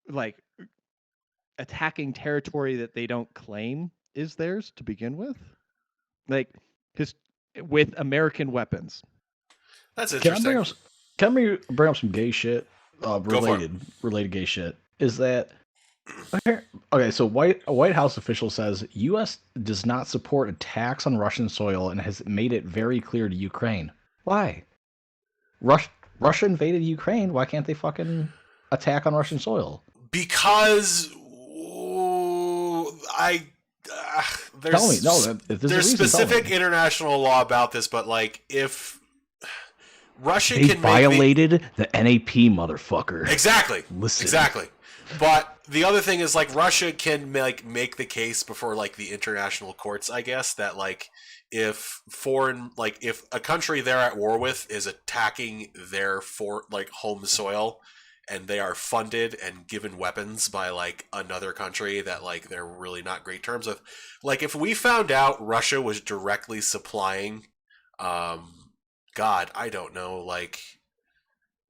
Speaker 2: like attacking territory that they don't claim is theirs to begin with, like just with American weapons.
Speaker 1: That's
Speaker 3: Can I
Speaker 1: interesting.
Speaker 3: bring up some gay shit?
Speaker 1: Go for it.
Speaker 3: Related gay shit. Is that okay? So a White House official says U.S. does not support attacks on Russian soil and has made it very clear to Ukraine. Why? Russia invaded Ukraine. Why can't they fucking attack on Russian soil?
Speaker 1: Because
Speaker 3: Tell me, no.
Speaker 1: There's specific international law about this, but like if Russia
Speaker 3: they
Speaker 1: can
Speaker 3: violated the NAP, motherfucker.
Speaker 1: Exactly.
Speaker 3: Listen.
Speaker 1: Exactly. But the other thing is like Russia can make the case before like the international courts, I guess, that like if if a country they're at war with is attacking their home soil and they are funded and given weapons by like another country that like they're really not great terms with, like if we found out Russia was directly supplying God, I don't know, like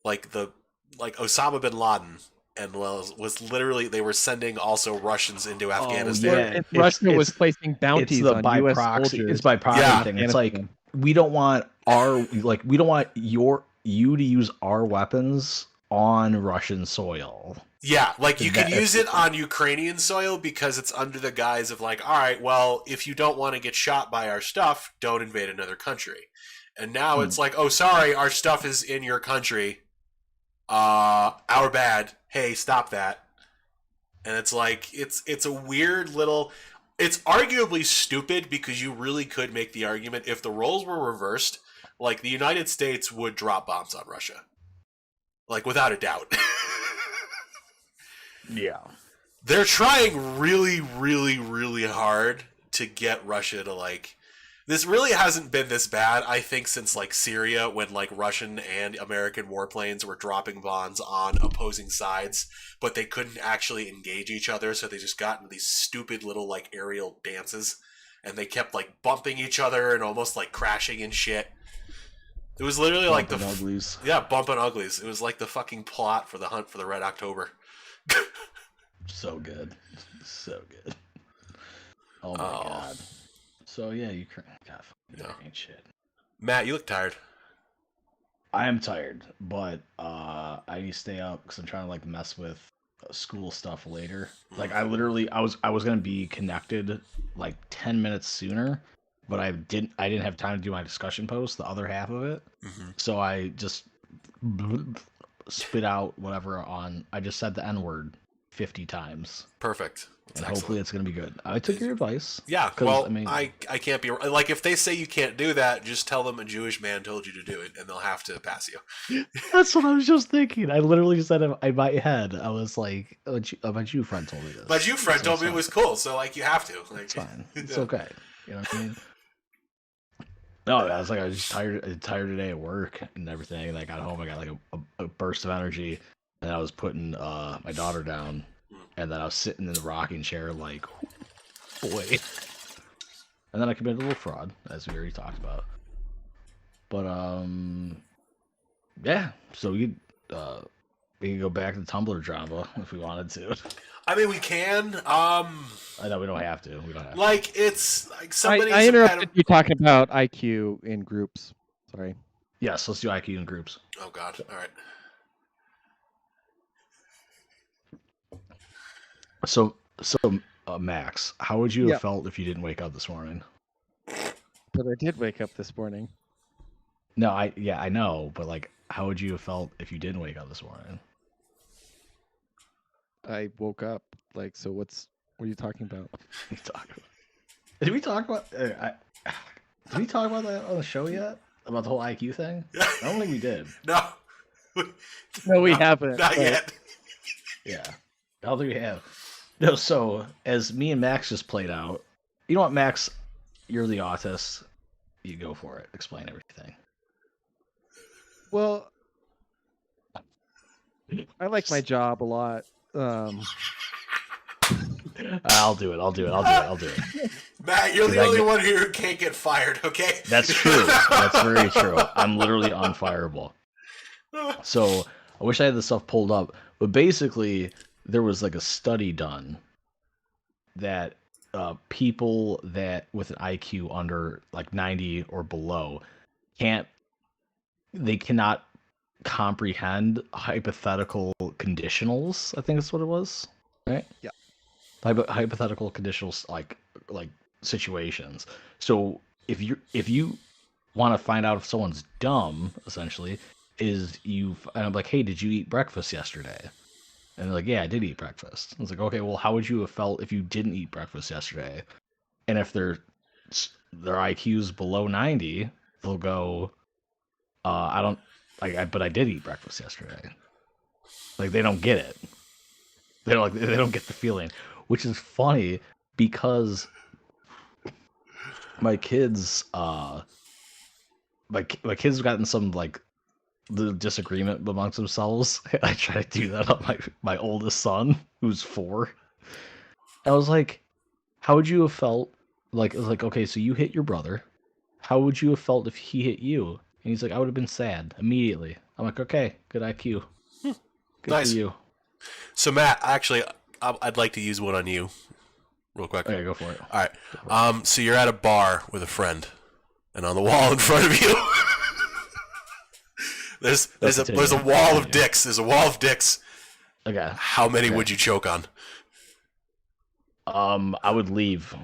Speaker 1: Osama bin Laden, and was literally they were sending also Russians into Afghanistan.
Speaker 3: Yeah.
Speaker 2: Russia was placing bounties
Speaker 3: it's the
Speaker 2: on
Speaker 3: by
Speaker 2: U.S.
Speaker 3: proxy.
Speaker 2: soldiers.
Speaker 3: It's by proxy
Speaker 1: Yeah.
Speaker 3: thing. It's like we don't want we don't want you to use our weapons on Russian soil.
Speaker 1: Yeah, like you can use it on Ukrainian soil because it's under the guise of like, all right, well, if you don't want to get shot by our stuff, don't invade another country. And now it's like, oh, sorry, our stuff is in your country. Our bad. Hey, stop that. And it's like it's a weird little. It's arguably stupid because you really could make the argument if the roles were reversed, like the United States would drop bombs on Russia, like without a doubt.
Speaker 3: Yeah.
Speaker 1: They're trying really, really, really hard to get Russia to like. This really hasn't been this bad, I think, since like Syria, when like Russian and American warplanes were dropping bombs on opposing sides, but they couldn't actually engage each other, so they just got into these stupid little like aerial dances, and they kept like bumping each other and almost like crashing and shit. It was literally like the
Speaker 3: uglies.
Speaker 1: Yeah, bumping uglies. It was like the fucking plot for the Hunt for the Red October.
Speaker 3: So good. So good. Oh my god. So yeah, Ukraine. God, Ukraine shit.
Speaker 1: Matt, you look tired.
Speaker 3: I am tired, but I need to stay up because I'm trying to like mess with school stuff later. Like I was gonna be connected like 10 minutes sooner, but I didn't have time to do my discussion post, the other half of it.
Speaker 1: Mm-hmm.
Speaker 3: So I just spit out whatever I just said the N-word 50 times.
Speaker 1: Perfect.
Speaker 3: And hopefully it's going to be good. I took your advice.
Speaker 1: Yeah, well, I can't be... Like, if they say you can't do that, just tell them a Jewish man told you to do it, and they'll have to pass you.
Speaker 3: That's what I was just thinking. I literally said it in my head. I was like, my Jew friend told me this.
Speaker 1: My Jew friend told me it was cool, so, like, you have to. Like,
Speaker 3: it's fine. It's okay. You know what I mean? No, I was just tired today at work and everything. And I got home, I got like a burst of energy, and I was putting my daughter down. And then I was sitting in the rocking chair like, boy. And then I committed a little fraud, as we already talked about. But, yeah. So we can go back to Tumblr drama if we wanted to.
Speaker 1: I mean, we can.
Speaker 3: I know we don't have to. We don't have
Speaker 1: like, it's like somebody.
Speaker 2: I interrupted you talking about IQ in groups. Sorry.
Speaker 3: Yes, let's do IQ in groups.
Speaker 1: Oh, God. All right.
Speaker 3: So, Max, how would you
Speaker 2: Yeah.
Speaker 3: have felt if you didn't wake up this morning?
Speaker 2: But I did wake up this morning.
Speaker 3: No, I know, but like, how would you have felt if you didn't wake up this morning?
Speaker 2: I woke up. Like, so what are you talking about?
Speaker 3: Did we talk about? Did we talk about that on the show yet? About the whole IQ thing? I don't think we did.
Speaker 1: No.
Speaker 2: No, we haven't.
Speaker 1: Not yet.
Speaker 3: Yeah, I don't think we have. No, so as me and Max just played out, you know what, Max? You're the autist. You go for it. Explain everything.
Speaker 2: Well, I like my job a lot.
Speaker 3: I'll do it.
Speaker 1: Matt, you're the only one here who can't get fired, okay?
Speaker 3: That's true. That's very true. I'm literally unfireable. So I wish I had this stuff pulled up, but basically there was like a study done that people that with an IQ under like 90 or below cannot comprehend hypothetical conditionals. I think that's what it was, right?
Speaker 2: Yeah.
Speaker 3: Hypothetical conditionals, like situations. So if you want to find out if someone's dumb, essentially, and I'm like, hey, did you eat breakfast yesterday? And they're like, yeah, I did eat breakfast. I was like, okay, well, how would you have felt if you didn't eat breakfast yesterday? And if their IQ's below 90, they'll go, I don't like, but I did eat breakfast yesterday. Like, they don't get it. They don't get the feeling, which is funny because my kids have gotten some like the disagreement amongst themselves. I try to do that on my oldest son, who's 4. I was like, how would you have felt? Like, I was like, okay, so you hit your brother. How would you have felt if he hit you? And he's like, I would have been sad immediately. I'm like, okay, good IQ. Good
Speaker 1: Nice.
Speaker 3: for you.
Speaker 1: So, Matt, actually, I'd like to use one on you real quick.
Speaker 3: Okay, go for it.
Speaker 1: All right. So you're at a bar with a friend, and on the wall in front of you, there's a wall of dicks. There's a wall of dicks.
Speaker 3: Okay.
Speaker 1: How many would you choke on?
Speaker 3: I would leave.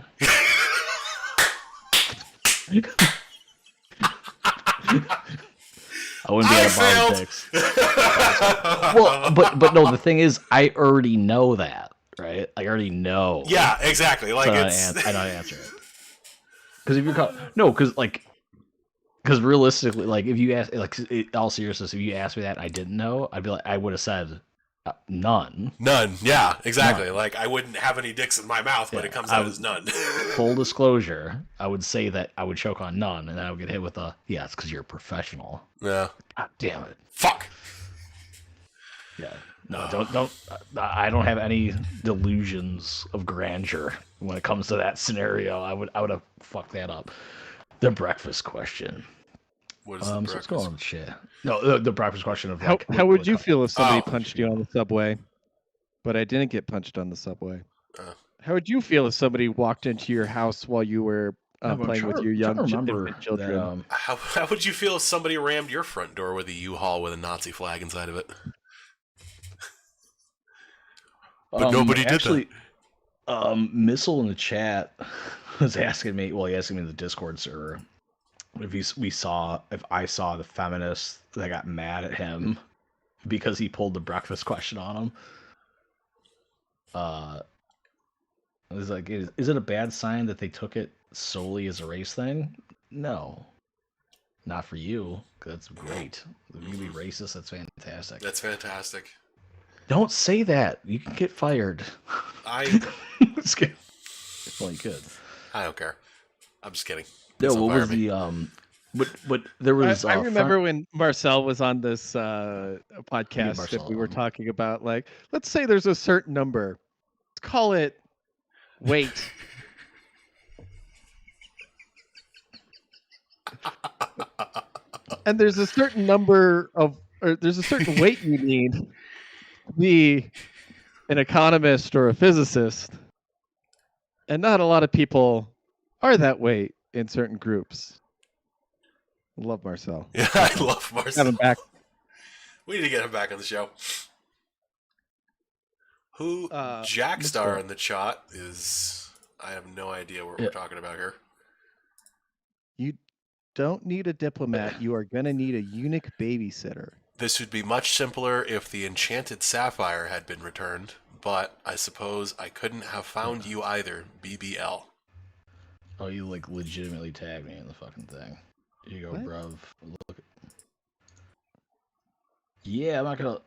Speaker 3: I wouldn't be at a bar with dicks. Well, but no, the thing is, I already know that, right? I already know.
Speaker 1: Yeah, exactly. Like,
Speaker 3: so I know how to answer it. Because if you're because realistically, like, if you ask, like, in all seriousness, if you asked me that and I didn't know, I'd be like, I would have said none.
Speaker 1: None. Yeah, exactly. None. Like, I wouldn't have any dicks in my mouth, but it comes out as none.
Speaker 3: Full disclosure, I would say that I would choke on none, and then I would get hit with yeah, it's because you're a professional.
Speaker 1: Yeah.
Speaker 3: God damn it.
Speaker 1: Fuck.
Speaker 3: Yeah. No, don't. I don't have any delusions of grandeur when it comes to that scenario. I would have fucked that up. The breakfast question.
Speaker 1: What is the breakfast?
Speaker 3: So what's going on with shit? No, the breakfast question of like,
Speaker 2: how would you feel if somebody punched you on the subway, but I didn't get punched on the subway? How would you feel if somebody walked into your house while you were playing with your young children?
Speaker 1: How would you feel if somebody rammed your front door with a U-Haul with a Nazi flag inside of it? But nobody did that.
Speaker 3: Missile in the chat was asking me. Well, he asked me in the Discord server if I saw the feminists that got mad at him because he pulled the breakfast question on him. I was like, is it a bad sign that they took it solely as a race thing? No, not for you. That's great. If you can be racist, that's fantastic.
Speaker 1: That's fantastic.
Speaker 3: Don't say that. You can get fired. Just kidding. Well, you could.
Speaker 1: I don't care. I'm just kidding.
Speaker 3: No, what was the but there was.
Speaker 2: I remember when Marcel was on this podcast that we were talking about. Like, let's say there's a certain number. Let's call it weight. And there's a certain there's a certain weight you need to be an economist or a physicist. And not a lot of people are that weight in certain groups. I love Marcel.
Speaker 1: Yeah, I love Marcel.
Speaker 2: Have him back.
Speaker 1: We need to get him back on the show. Who
Speaker 2: Mr.
Speaker 1: Jackstar in the chat is? I have no idea what we're talking about here.
Speaker 2: You don't need a diplomat. You are going to need a eunuch babysitter.
Speaker 1: This would be much simpler if the enchanted sapphire had been returned, but I suppose I couldn't have found you either, BBL.
Speaker 3: Oh, you like legitimately tagged me in the fucking thing. Here you go,
Speaker 2: What?
Speaker 3: bruv. Look. Yeah, I'm not gonna.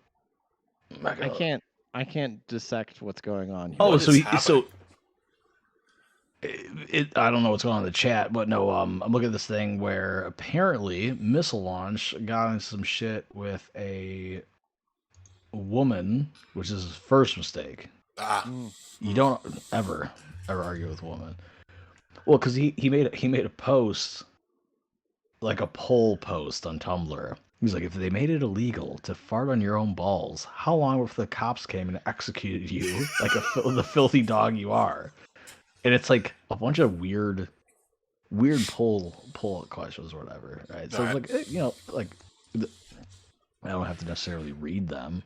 Speaker 2: I can't dissect what's going on here.
Speaker 3: Oh,
Speaker 1: What
Speaker 3: so
Speaker 1: is
Speaker 3: he,
Speaker 1: happening?
Speaker 3: so I don't know what's going on in the chat, but no, I'm looking at this thing where apparently Missile Launch got into some shit with a woman, which is his first mistake. You don't ever argue with a woman. Well, because he made a post, like a poll post on Tumblr. He's like, if they made it illegal to fart on your own balls, how long before the cops came and executed you like the filthy dog you are? And it's like a bunch of weird poll questions or whatever, right? So
Speaker 1: All
Speaker 3: it's like, you know, like I don't have to necessarily read them,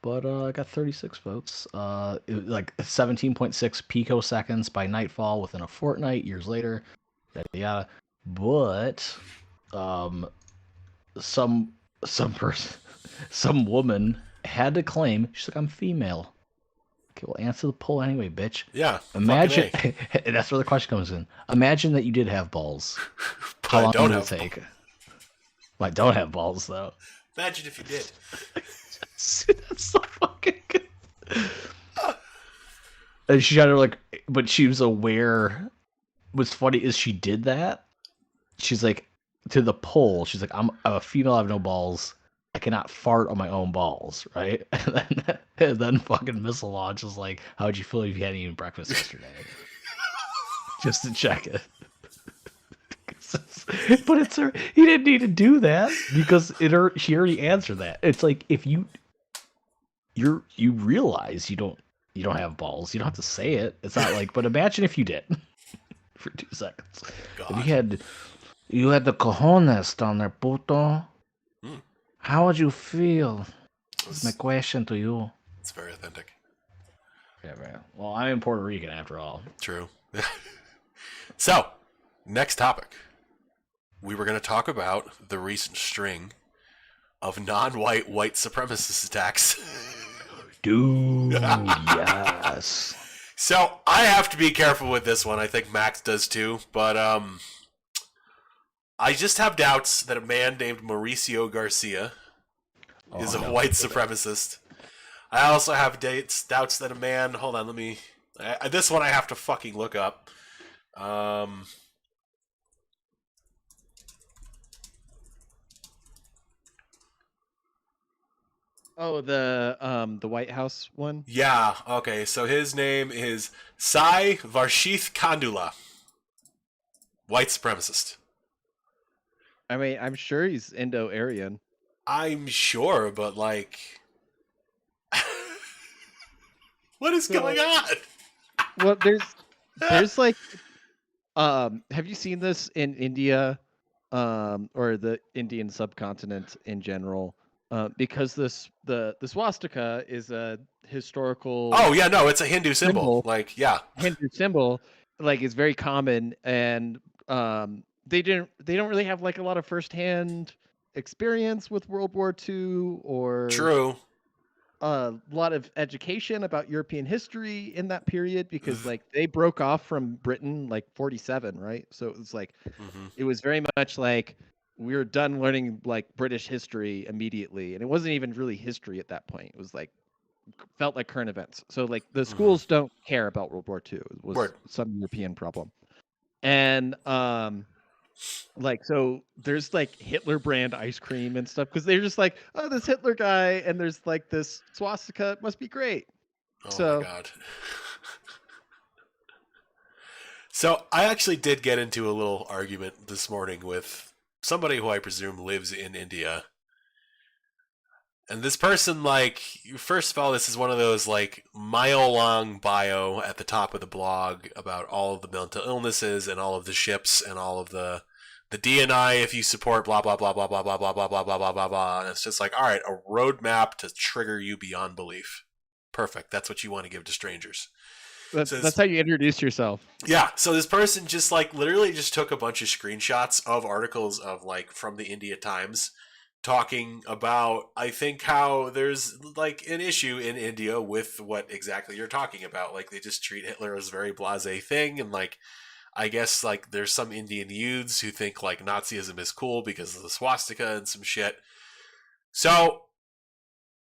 Speaker 3: but I got 36 votes. Like 17.6 picoseconds by nightfall within a fortnight. Years later, yada yada. But some person, some woman had to claim, she's like, I'm female. Okay, well, answer the poll anyway, bitch.
Speaker 1: Yeah.
Speaker 3: Imagine, and that's where the question comes in. Imagine that you did have balls. How long would it take? Well, I don't have balls, though.
Speaker 1: Imagine if you did.
Speaker 3: That's so fucking good. And she had her like, but she was aware. What's funny is she did that. She's like, to the poll, she's like, I'm a female, I have no balls. I cannot fart on my own balls, right? And then fucking Missile Launch is like, how'd you feel if you hadn't eaten breakfast yesterday? Just to check it. But it's her. He didn't need to do that because she already answered that. It's like if you realize you don't have balls, you don't have to say it. It's not like, but imagine if you did for 2 seconds.
Speaker 1: God.
Speaker 3: If you had the cojones down there, puto. How would you feel? That's my question to you.
Speaker 1: It's very authentic.
Speaker 3: Yeah, man. Well, I'm Puerto Rican after all.
Speaker 1: True. So, next topic. We were going to talk about the recent string of non-white white supremacist attacks.
Speaker 3: Dude, yes.
Speaker 1: So, I have to be careful with this one. I think Max does too. But, I just have doubts that a man named Mauricio Garcia is a white supremacist. I also have doubts that a man... Hold on, let me... this one I have to fucking look up.
Speaker 2: Oh, the White House one?
Speaker 1: Yeah, okay, so his name is Sai Varshith Kandula. White supremacist.
Speaker 2: I mean, I'm sure he's Indo-Aryan.
Speaker 1: I'm sure, but like... what is going on?
Speaker 2: Well, there's like... have you seen this in India, or the Indian subcontinent in general? Because the swastika is a historical...
Speaker 1: Oh, yeah, no, it's a Hindu symbol. Like, yeah.
Speaker 2: Hindu symbol, like, is very common, and they don't really have like a lot of firsthand experience with World War II or
Speaker 1: True.
Speaker 2: a lot of education about European history in that period, because like they broke off from Britain like 47, right? So it was like it was very much like we were done learning like British history immediately, and it wasn't even really history at that point. It was like felt like current events. So like the schools don't care about World War II. It was some European problem. And like, so there's like Hitler brand ice cream and stuff, because they're just like, oh, this Hitler guy, and there's like this swastika, it must be great.
Speaker 1: Oh my god. So I actually did get into a little argument this morning with somebody who I presume lives in India. And this person, like, first of all, this is one of those, like, mile-long bio at the top of the blog about all of the mental illnesses and all of the ships and all of the DNI if you support blah, blah, blah, blah, blah, blah, blah, blah, blah, blah, blah, blah, blah. And it's just like, all right, a roadmap to trigger you beyond belief. Perfect. That's what you want to give to strangers.
Speaker 2: That's how you introduce yourself.
Speaker 1: Yeah. So this person just like literally just took a bunch of screenshots of articles of like from the India Times talking about, I think, how there's like an issue in India with what exactly you're talking about. Like they just treat Hitler as a very blasé thing. And like, I guess like there's some Indian youths who think like Nazism is cool because of the swastika and some shit. So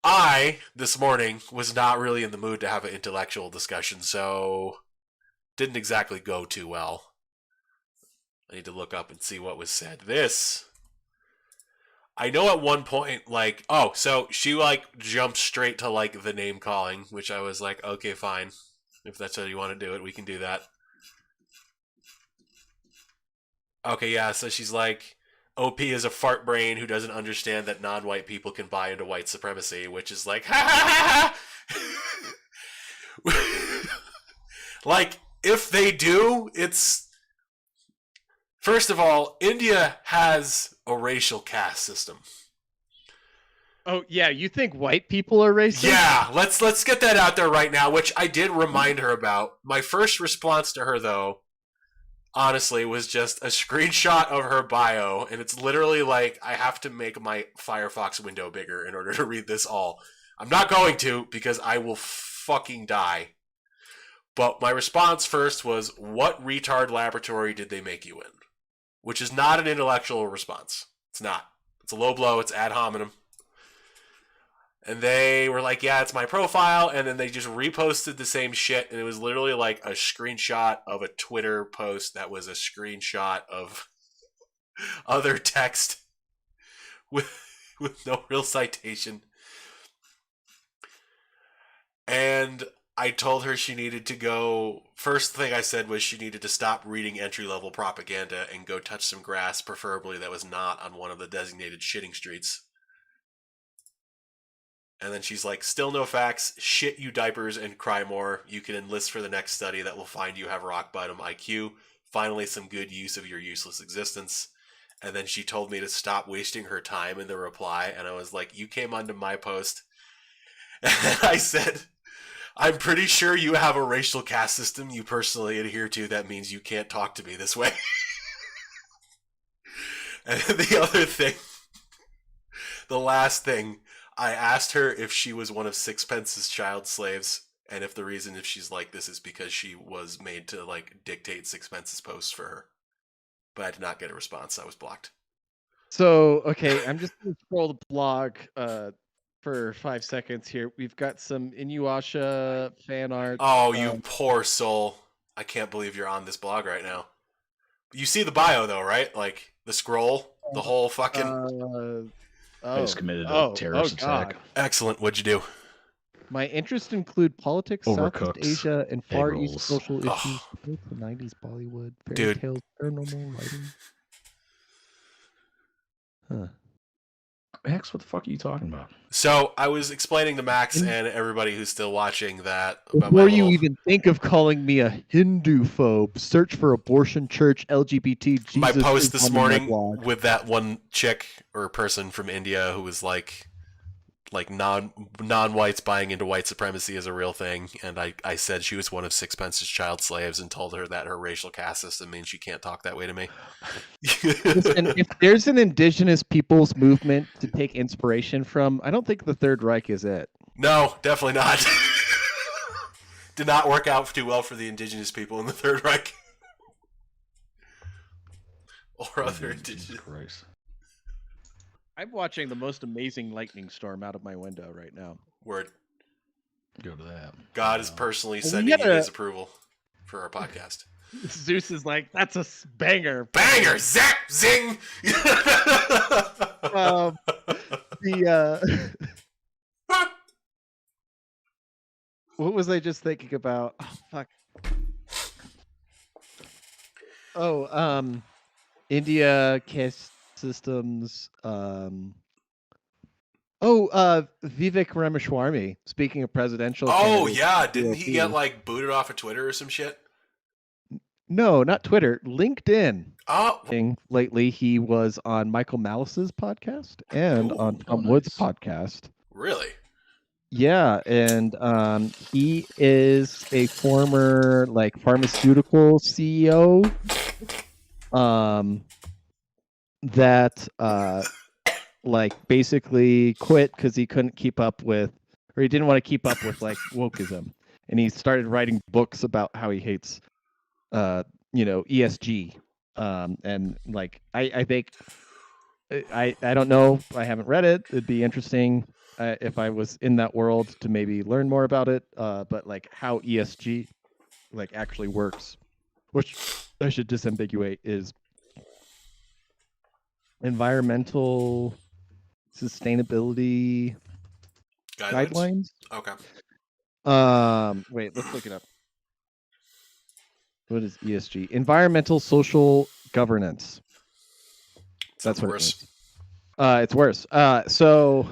Speaker 1: I, this morning, was not really in the mood to have an intellectual discussion, so didn't exactly go too well. I need to look up and see what was said. I know at one point, like, oh, so she, like, jumped straight to, like, the name calling, which I was like, okay, fine. If that's how you want to do it, we can do that. Okay, yeah, so she's like, OP is a fart brain who doesn't understand that non-white people can buy into white supremacy, which is like, ha ha ha ha! Like, if they do, it's... First of all, India has a racial caste system.
Speaker 2: Oh, yeah, you think white people are racist?
Speaker 1: Yeah, let's get that out there right now, which I did remind her about. My first response to her, though, honestly, was just a screenshot of her bio, and it's literally like, I have to make my Firefox window bigger in order to read this all. I'm not going to, because I will fucking die. But my response first was, what retard laboratory did they make you in? Which is not an intellectual response. It's not. It's a low blow. It's ad hominem. And they were like, yeah, it's my profile. And then they just reposted the same shit. And it was literally like a screenshot of a Twitter post that was a screenshot of other text with no real citation. And I told her she needed to go. First thing I said was she needed to stop reading entry-level propaganda and go touch some grass, preferably that was not on one of the designated shitting streets. And then she's like, still no facts, shit you diapers and cry more. You can enlist for the next study that will find you have rock bottom IQ. Finally, some good use of your useless existence. And then she told me to stop wasting her time in the reply. And I was like, you came onto my post. And I said, I'm pretty sure you have a racial caste system you personally adhere to. That means you can't talk to me this way. And the other thing, the last thing, I asked her if she was one of Sixpence's child slaves, and if the reason if she's like this is because she was made to like dictate Sixpence's posts for her. But I did not get a response. I was blocked.
Speaker 2: So, okay, I'm just going to scroll the blog for 5 seconds here. We've got some Inuyasha fan art.
Speaker 1: Oh, you poor soul. I can't believe you're on this blog right now. You see the bio though, right? Like the scroll, the whole fucking...
Speaker 3: I just committed a terrorist attack.
Speaker 1: Excellent. What'd you do?
Speaker 2: My interests include politics, Southeast Asia, and Far East social issues. The 90s Bollywood, fairy tales, paranormal writing. Huh.
Speaker 3: Max, what the fuck are you talking about?
Speaker 1: So I was explaining to Max and everybody who's still watching that.
Speaker 2: Before you even think of calling me a Hindu phobe, search for abortion, church, LGBT, Jesus.
Speaker 1: My post this morning with that one chick or person from India who was like non-whites buying into white supremacy is a real thing, and I said she was one of Sixpence's child slaves and told her that her racial caste system means she can't talk that way to me.
Speaker 2: Listen, if there's an indigenous people's movement to take inspiration from, I don't think the Third Reich is it.
Speaker 1: No, definitely not. Did not work out too well for the indigenous people in the Third Reich. Or other indigenous.
Speaker 3: Christ.
Speaker 2: I'm watching the most amazing lightning storm out of my window right now.
Speaker 1: Word.
Speaker 3: Go to that.
Speaker 1: God is personally sending you his approval for our podcast.
Speaker 2: Zeus is like, that's a banger.
Speaker 1: Banger! Zap! Zing!
Speaker 2: What was I just thinking about? Oh, fuck. India caste systems. Vivek Ramaswamy. Speaking of presidential.
Speaker 1: Oh yeah, didn't he get like booted off of Twitter or some shit?
Speaker 2: No, not Twitter. LinkedIn.
Speaker 1: Oh,
Speaker 2: lately he was on Michael Malice's podcast and on Tom Woods' podcast.
Speaker 1: Really?
Speaker 2: Yeah, and he is a former like pharmaceutical CEO that like basically quit because he couldn't keep up with, or he didn't want to keep up with like wokeism, and he started writing books about how he hates ESG. And like I think I don't know, I haven't read it. It'd be interesting if I was in that world to maybe learn more about it. But like how ESG like actually works, which I should disambiguate, is environmental sustainability guidelines.
Speaker 1: Okay.
Speaker 2: Wait, let's look it up. What is ESG? Environmental social governance. That's what
Speaker 1: worse.
Speaker 2: it means. It's worse. So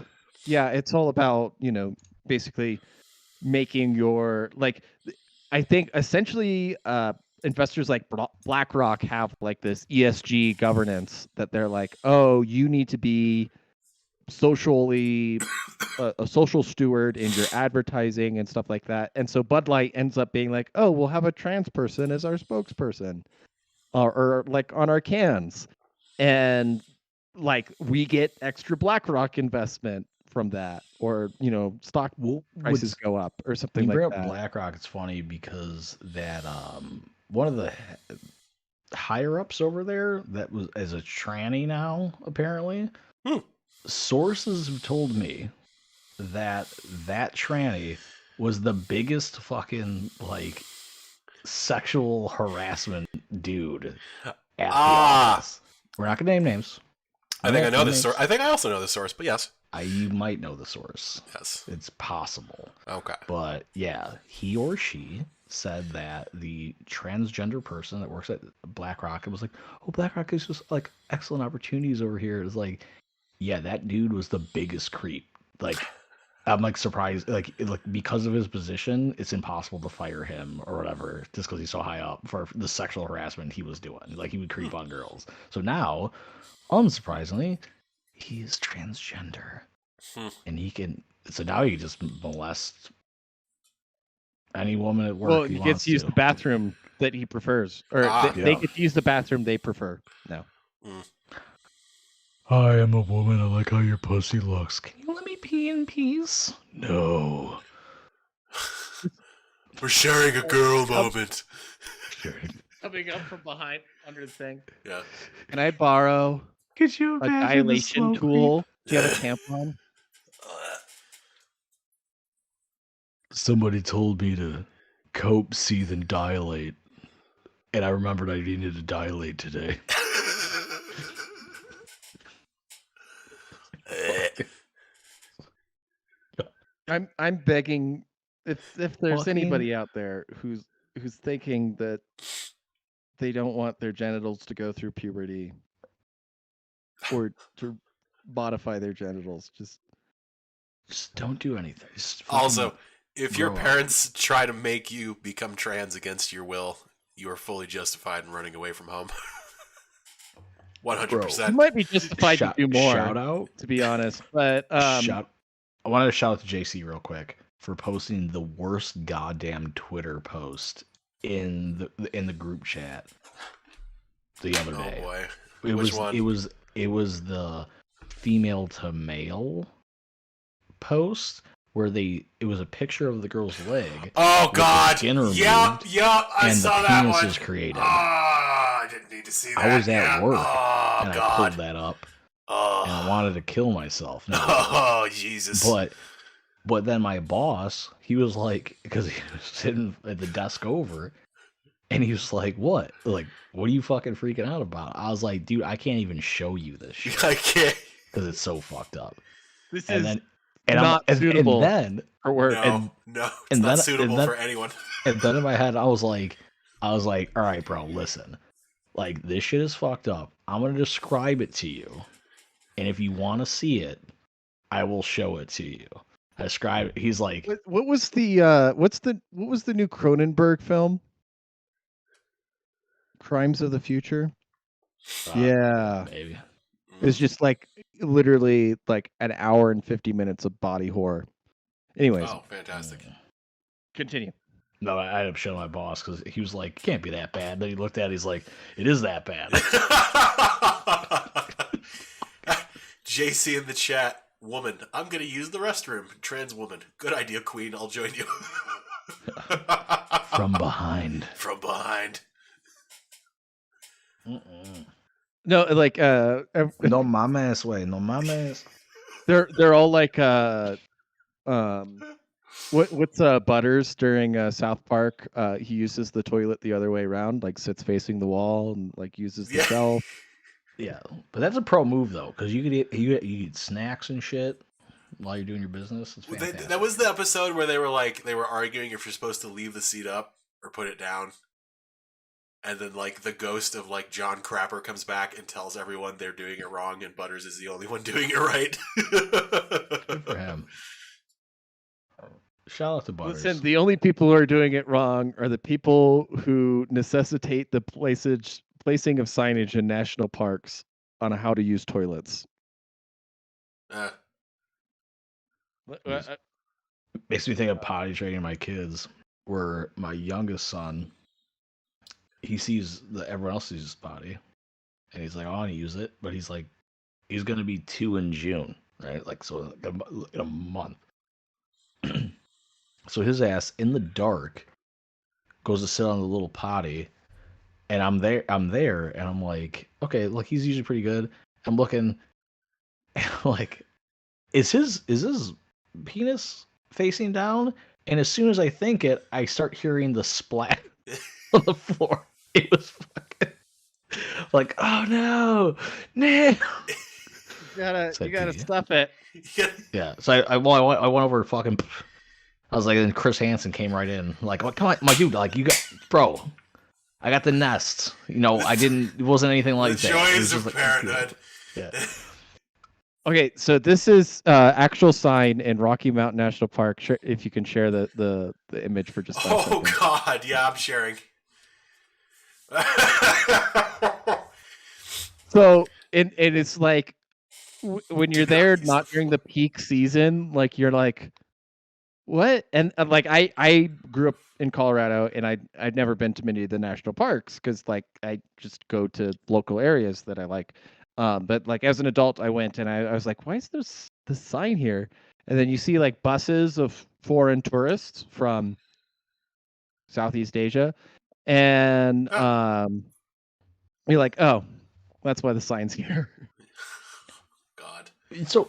Speaker 2: yeah, it's all about, basically making your like, I think essentially investors like BlackRock have like this ESG governance that they're like, oh, you need to be socially a social steward in your advertising and stuff like that. And so Bud Light ends up being like, oh, we'll have a trans person as our spokesperson, or like on our cans, and like we get extra BlackRock investment from that, or stock prices go up or something
Speaker 3: when you
Speaker 2: like
Speaker 3: bring up
Speaker 2: that.
Speaker 3: BlackRock, it's funny because that one of the higher ups over there that was as a tranny now apparently. Sources have told me that tranny was the biggest fucking like sexual harassment dude at the office. We're not gonna name names.
Speaker 1: I think I know the source. I think I also know the source, but yes.
Speaker 3: You might know the source.
Speaker 1: Yes.
Speaker 3: It's possible.
Speaker 1: Okay.
Speaker 3: But yeah, he or she said that the transgender person that works at BlackRock, it was like, oh, BlackRock is just like excellent opportunities over here. It's like, yeah, that dude was the biggest creep. Like, I'm like surprised, like because of his position, it's impossible to fire him or whatever, just because he's so high up for the sexual harassment he was doing. Like he would creep on girls. So now, unsurprisingly, he is transgender, and he can. So now he can just molest any woman at work.
Speaker 2: Well, he gets to use the bathroom that he prefers, or they get to use the bathroom they prefer. No.
Speaker 3: I am a woman. I like how your pussy looks. Can you let me pee in peace? No.
Speaker 1: We're sharing a girl moment.
Speaker 2: Coming up from behind under the thing.
Speaker 1: Yeah.
Speaker 2: Can I borrow
Speaker 3: Could you
Speaker 2: a dilation tool? Do you have a tampon?
Speaker 3: Somebody told me to cope, seethe, and dilate. And I remembered I needed to dilate today.
Speaker 2: I'm begging, if there's anybody out there who's thinking that they don't want their genitals to go through puberty or to modify their genitals, just
Speaker 3: don't do anything.
Speaker 1: Also, if your parents try to make you become trans against your will, you are fully justified in running away from home. 100%.
Speaker 2: You might be justified to do more.
Speaker 3: Shout out,
Speaker 2: to be honest, but
Speaker 3: I wanted to shout out to JC real quick for posting the worst goddamn Twitter post in the group chat the other day.
Speaker 1: Oh boy.
Speaker 3: Which one? It was the female to male post where it was a picture of the girl's leg.
Speaker 1: Oh god.
Speaker 3: Skin removed,
Speaker 1: yep, I saw that one.
Speaker 3: And the penis is created.
Speaker 1: I didn't need to see that.
Speaker 3: I was at work
Speaker 1: and
Speaker 3: I pulled that up. And I wanted to kill myself.
Speaker 1: Oh, Jesus.
Speaker 3: But then my boss, he was like, because he was sitting at the desk over, and he was like, what? Like, what are you fucking freaking out about? I was like, dude, I can't even show you this shit.
Speaker 1: I can't.
Speaker 3: Because it's so fucked up.
Speaker 2: This
Speaker 3: and
Speaker 2: is
Speaker 3: then,
Speaker 2: not suitable for work.
Speaker 1: No, it's not suitable for anyone.
Speaker 3: And then in my head, I was like, all right, bro, listen. Like, this shit is fucked up. I'm going to describe it to you. And if you want to see it, I will show it to you. I describe it. He's like,
Speaker 2: what was the new Cronenberg film? Crimes of the Future. Yeah,
Speaker 3: maybe.
Speaker 2: It's just like literally like an hour and 50 minutes of body horror. Anyways,
Speaker 1: Oh, fantastic.
Speaker 2: continue.
Speaker 3: No, I ended up showing my boss because he was like, "Can't be that bad." Then he looked at it, he's like, "It is that bad."
Speaker 1: JC in the chat, woman, I'm gonna use the restroom. Trans woman, good idea, queen. I'll join you.
Speaker 3: From behind.
Speaker 1: From behind.
Speaker 2: No, like
Speaker 3: No mames way, no mames.
Speaker 2: they're all like what's Butters during South Park? He uses the toilet the other way around, like sits facing the wall and like uses the shelf.
Speaker 3: Yeah, but that's a pro move though, because you could eat snacks and shit while you're doing your business. It's fantastic.
Speaker 1: That was the episode where they were arguing if you're supposed to leave the seat up or put it down. And then, like, the ghost of, like, John Crapper comes back and tells everyone they're doing it wrong, and Butters is the only one doing it right.
Speaker 3: Good for him. Shout out to Butters.
Speaker 2: Listen, the only people who are doing it wrong are the people who necessitate the placing of signage in national parks on how to use toilets.
Speaker 3: Makes me think of potty training my kids, where my youngest son, he sees everyone else uses potty, and he's like, "I want to use it," but he's like, he's gonna be 2 in June, right? Like, so in a month. So his ass in the dark goes to sit on the little potty, and I'm there, and I'm like, okay, look, he's usually pretty good. I'm looking, and I'm like, is his penis facing down? And as soon as I think it, I start hearing the splat on the floor. It was fucking like, oh no.
Speaker 2: You gotta stuff it.
Speaker 3: Yeah. So I went over to fucking. I was like, and Chris Hansen came right in, like, well, come on, my dude, like, you got, bro, I got the nest. You know, it wasn't anything like
Speaker 1: the
Speaker 3: that.
Speaker 1: Joys of parenthood.
Speaker 3: Yeah.
Speaker 2: Okay, so this is actual sign in Rocky Mountain National Park. If you can share the image for just 5 seconds.
Speaker 1: God, yeah, I'm sharing.
Speaker 2: So, and it's like when you're there, not during the peak season, like you're like, what? And like I grew up in Colorado, and I'd never been to many of the national parks because like I just go to local areas that I like. But like as an adult, I went and I was like, why is there this sign here? And then you see like buses of foreign tourists from Southeast Asia, and you're like, oh, that's why the sign's here.
Speaker 1: God.
Speaker 3: So,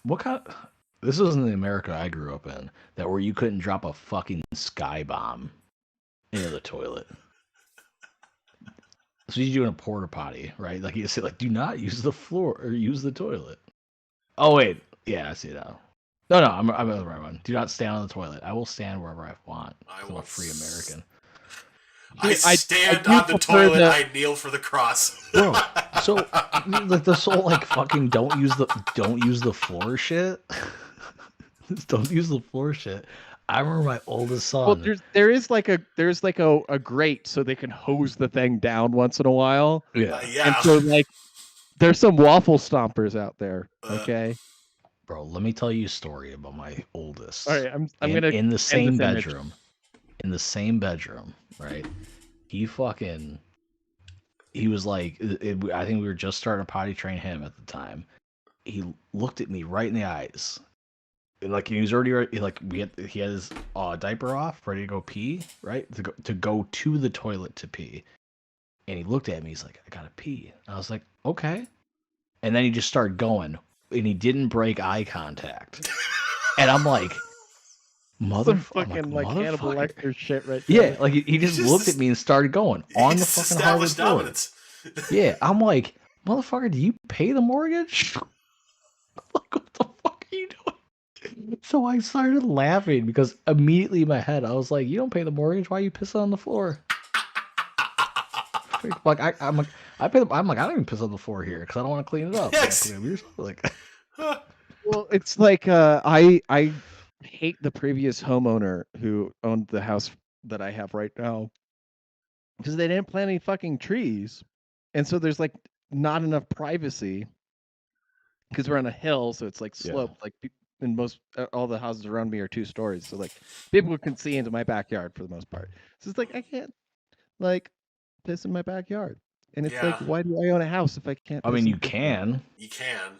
Speaker 3: what kind of... This isn't the America I grew up in, that where you couldn't drop a fucking sky bomb into the toilet. So you do in a porta potty, right? Like you say, like, do not use the floor or use the toilet. Oh wait, yeah, I see that. No, I'm the right one. Do not stand on the toilet. I will stand wherever I want. I'm a free American.
Speaker 1: I stand on the toilet. I kneel for the cross.
Speaker 3: Bro, so like this whole like fucking don't use the floor shit. Don't use the floor shit. I remember my oldest son.
Speaker 2: Well, there's like a grate so they can hose the thing down once in a while.
Speaker 3: Yeah.
Speaker 2: And so like there's some waffle stompers out there. Okay.
Speaker 3: Bro, let me tell you a story about my oldest.
Speaker 2: All right, I'm gonna
Speaker 3: in the same bedroom. In the same bedroom, right? He was like, I think we were just starting to potty train him at the time. He looked at me right in the eyes. And like he was already like he had his diaper off, ready to go pee, right? To go to the toilet to pee. And he looked at me, he's like, I gotta pee. And I was like, okay. And then he just started going, and he didn't break eye contact. And I'm like,
Speaker 2: motherfucking like Hannibal Lecter shit right there.
Speaker 3: Yeah, like he just looked at me and started going on the fucking hardwood floor. Yeah, I'm like, motherfucker, do you pay the mortgage? Like, what the fuck are you doing? So I started laughing because immediately in my head I was like, you don't pay the mortgage, why are you pissing on the floor? Like I don't even piss on the floor here because I don't want to clean it up.
Speaker 1: Yes.
Speaker 3: Like,
Speaker 2: well, it's like I hate the previous homeowner who owned the house that I have right now because they didn't plant any fucking trees, and so there's like not enough privacy because we're on a hill, so it's like sloped. Like and most all the houses around me are 2 stories, so like people can see into my backyard for the most part. So it's like I can't like piss in my backyard, and it's like,
Speaker 1: Yeah,
Speaker 2: why do I own a house if I can't?
Speaker 3: I
Speaker 2: Piss
Speaker 3: mean,
Speaker 2: in
Speaker 3: you
Speaker 2: the backyard?
Speaker 3: can
Speaker 1: you can.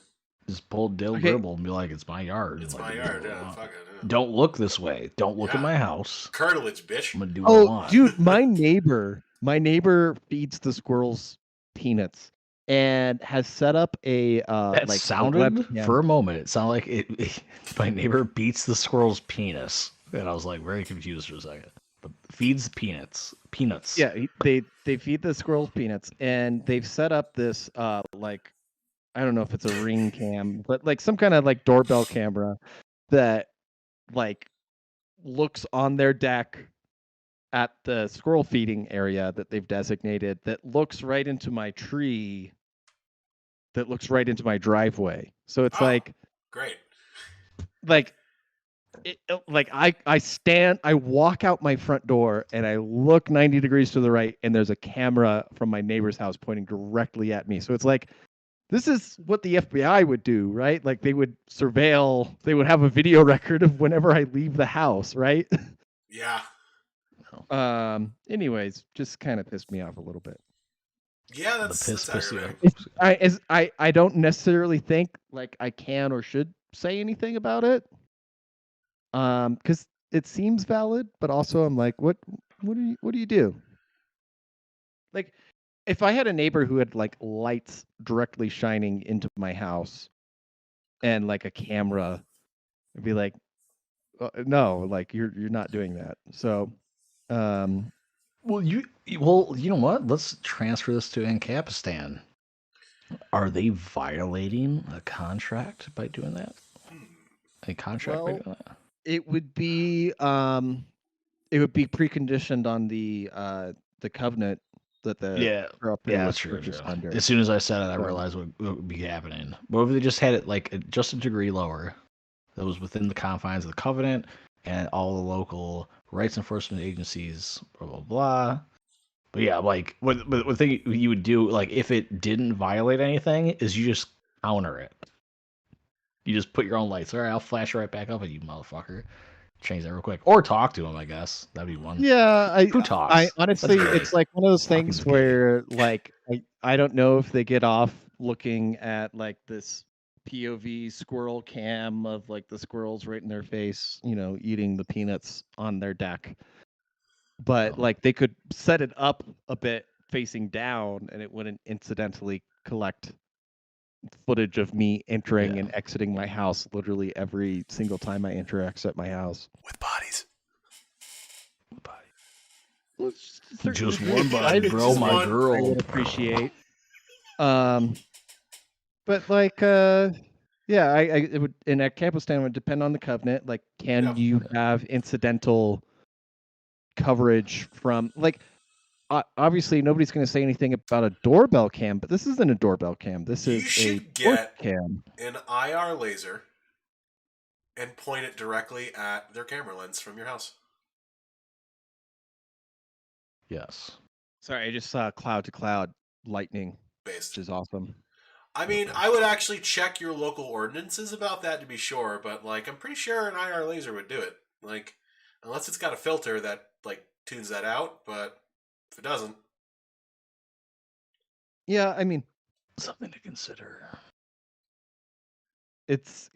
Speaker 3: just pull Dill
Speaker 2: Okay,
Speaker 3: Gribble and be like, "It's my yard."
Speaker 1: It's
Speaker 3: Like,
Speaker 1: my
Speaker 3: do
Speaker 1: yard.
Speaker 3: what I
Speaker 1: Yeah,
Speaker 3: want.
Speaker 1: fuck it. Yeah.
Speaker 3: Don't look this way. Don't look at
Speaker 1: Yeah.
Speaker 3: my house.
Speaker 1: Curtilage, bitch.
Speaker 3: I'm gonna do what I
Speaker 2: oh,
Speaker 3: want.
Speaker 2: dude, my neighbor feeds the squirrels peanuts and has set up a
Speaker 3: That
Speaker 2: like a
Speaker 3: sounded
Speaker 2: webcam.
Speaker 3: for a moment. It sounded like my neighbor beats the squirrel's penis, and I was like very confused for a second. But feeds peanuts.
Speaker 2: Yeah, they feed the squirrels peanuts, and they've set up this like I don't know if it's a ring cam, but like some kind of like doorbell camera that like looks on their deck at the squirrel feeding area that they've designated, that looks right into my tree, that looks right into my driveway. So it's
Speaker 1: Oh, great.
Speaker 2: like like I walk out my front door and I look 90 degrees to the right, and there's a camera from my neighbor's house pointing directly at me. So it's like, this is what the FBI would do, right? Like they would surveil, they would have a video record of whenever I leave the house, right?
Speaker 1: Yeah.
Speaker 2: Anyways, just kind of pissed me off a little bit.
Speaker 1: Yeah,
Speaker 3: The
Speaker 1: that's
Speaker 3: piss you
Speaker 1: aggravating.
Speaker 3: off.
Speaker 2: I don't necessarily think like I can or should say anything about it. Because it seems valid, but also I'm like, what do you do? Like, if I had a neighbor who had like lights directly shining into my house and like a camera, I'd be like, no, like you're not doing that. So,
Speaker 3: Well, you know what? Let's transfer this to Ancapistan. Are they violating a contract by doing that? A contract by
Speaker 2: well,
Speaker 3: doing that?
Speaker 2: it would be preconditioned on the covenant that the
Speaker 3: Yeah,
Speaker 2: property
Speaker 3: yeah,
Speaker 2: was
Speaker 3: true.
Speaker 2: purchased under.
Speaker 3: As soon as I said it, I
Speaker 2: So,
Speaker 3: realized what would be happening. But if they just had it like just a degree lower, that was within the confines of the covenant and all the local rights enforcement agencies, blah blah blah. But yeah, like what thing you would do, like if it didn't violate anything, is you just counter it. You just put your own lights. All right, I'll flash right back up at you, motherfucker. Change that real quick, or talk to him. I guess that'd be one.
Speaker 2: yeah,
Speaker 3: Who talks?
Speaker 2: I honestly,
Speaker 3: That's gay.
Speaker 2: it's like one of those things
Speaker 3: Talking's gay.
Speaker 2: where like I don't know if they get off looking at like this POV squirrel cam of like the squirrels right in their face, you know, eating the peanuts on their deck. But like they could set it up a bit facing down and it wouldn't incidentally collect footage of me entering and exiting my house literally every single time I enter or exit my house.
Speaker 1: With bodies.
Speaker 2: Well,
Speaker 3: Just one body, bro.
Speaker 1: Just
Speaker 3: My
Speaker 1: one.
Speaker 3: girl.
Speaker 2: I would appreciate. But like, yeah, I it would in a campus stand would depend on the covenant. Like, can you have incidental coverage from like? Obviously, nobody's going to say anything about a doorbell cam, but this isn't a doorbell cam. This
Speaker 1: You
Speaker 2: is
Speaker 1: should
Speaker 2: a
Speaker 1: get
Speaker 2: cam.
Speaker 1: an IR laser and point it directly at their camera lens from your house.
Speaker 3: Yes.
Speaker 2: Sorry, I just saw cloud to cloud lightning,
Speaker 1: Based.
Speaker 2: which is awesome.
Speaker 1: I mean, I would actually check your local ordinances about that to be sure, but like, I'm pretty sure an IR laser would do it. Like, unless it's got a filter that like tunes that out, but if it doesn't,
Speaker 2: Yeah, I mean,
Speaker 3: something to consider.
Speaker 2: it's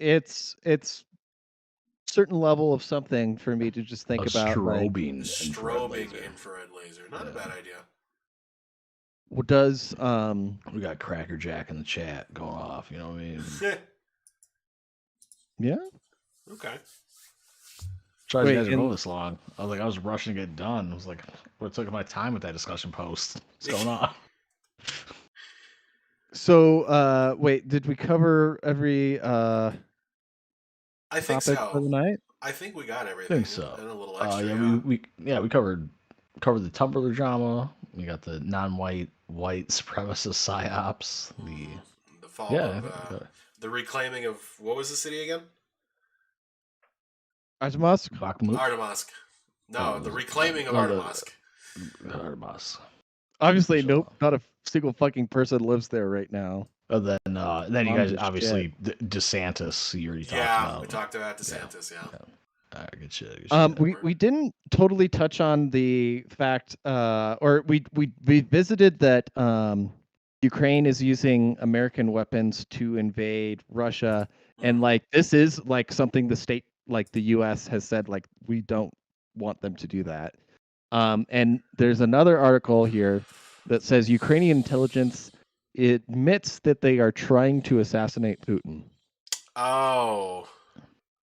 Speaker 2: certain level of something for me to just think about.
Speaker 3: Strobing,
Speaker 1: strobing infrared laser. Not a bad idea.
Speaker 2: What does
Speaker 3: we got Cracker Jack in the chat going off, you know what I mean?
Speaker 2: Yeah.
Speaker 1: Okay.
Speaker 3: Sorry you guys are going this long. I was rushing to get done. I was like, what took my time with that discussion post? What's going on?
Speaker 2: So wait, did we cover every
Speaker 1: I think
Speaker 2: topic
Speaker 1: so.
Speaker 2: for the night?
Speaker 1: I think we got everything.
Speaker 3: I think so.
Speaker 1: And a little extra.
Speaker 3: Yeah, we covered the Tumblr drama. We got the non-white white supremacist psyops.
Speaker 1: The fall of the reclaiming of what was the city again?
Speaker 2: Artemovsk?
Speaker 3: Bakhmut?
Speaker 1: Artemovsk. No, the reclaiming of Artemovsk.
Speaker 3: Artemovsk.
Speaker 2: Obviously, nope, not a single fucking person lives there right now.
Speaker 3: Then you
Speaker 2: Bomb
Speaker 3: guys
Speaker 2: to
Speaker 3: obviously DeSantis. You already talked
Speaker 1: Yeah,
Speaker 3: about.
Speaker 1: we talked about DeSantis. Yeah.
Speaker 3: All right, good shit. Good shit.
Speaker 2: We didn't totally touch on the fact, or we visited that Ukraine is using American weapons to invade Russia, and like this is like something the state, like the U.S. has said, like we don't want them to do that. And there's another article here that says Ukrainian intelligence admits that they are trying to assassinate Putin.
Speaker 1: Oh.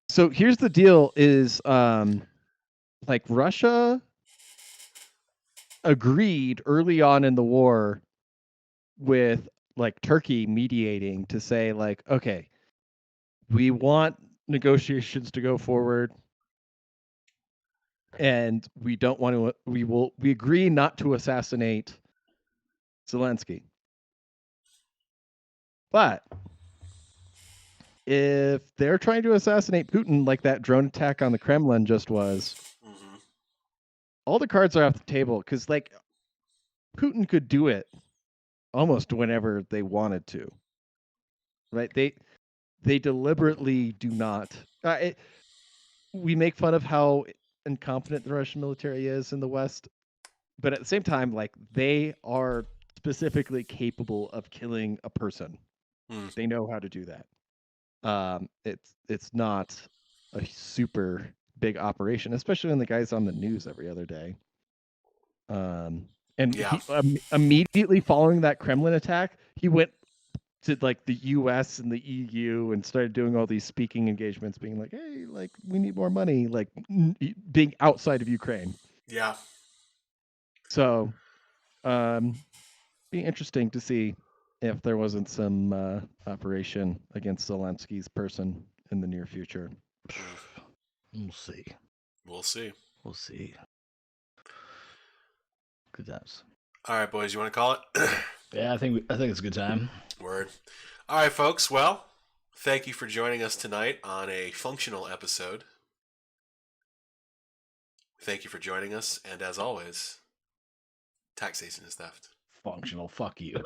Speaker 2: So here's the deal: is like Russia agreed early on in the war with like Turkey mediating to say like, okay, we want negotiations to go forward, and we don't want to. We agree not to assassinate Zelensky. But if they're trying to assassinate Putin like that drone attack on the Kremlin just was, all the cards are off the table, because like Putin could do it almost whenever they wanted to. Right? They deliberately do not. We make fun of how incompetent the Russian military is in the West, but at the same time, like they are specifically capable of killing a person. They know how to do that. It's not a super big operation, especially when the guy's on the news every other day. And
Speaker 1: Yeah.
Speaker 2: he immediately following that Kremlin attack, he went to like the US and the EU and started doing all these speaking engagements, being like, hey, like we need more money, like being outside of Ukraine.
Speaker 1: Yeah.
Speaker 2: So be interesting to see if there wasn't some operation against Zelensky's person in the near future.
Speaker 3: We'll see.
Speaker 1: We'll see.
Speaker 3: We'll see. Good times.
Speaker 1: All right, boys, you want to call it?
Speaker 3: Yeah, I think it's a good time.
Speaker 1: Word. All right, folks. Well, thank you for joining us tonight on a functional episode. Thank you for joining us, and as always, taxation is theft.
Speaker 3: Functional. Fuck you.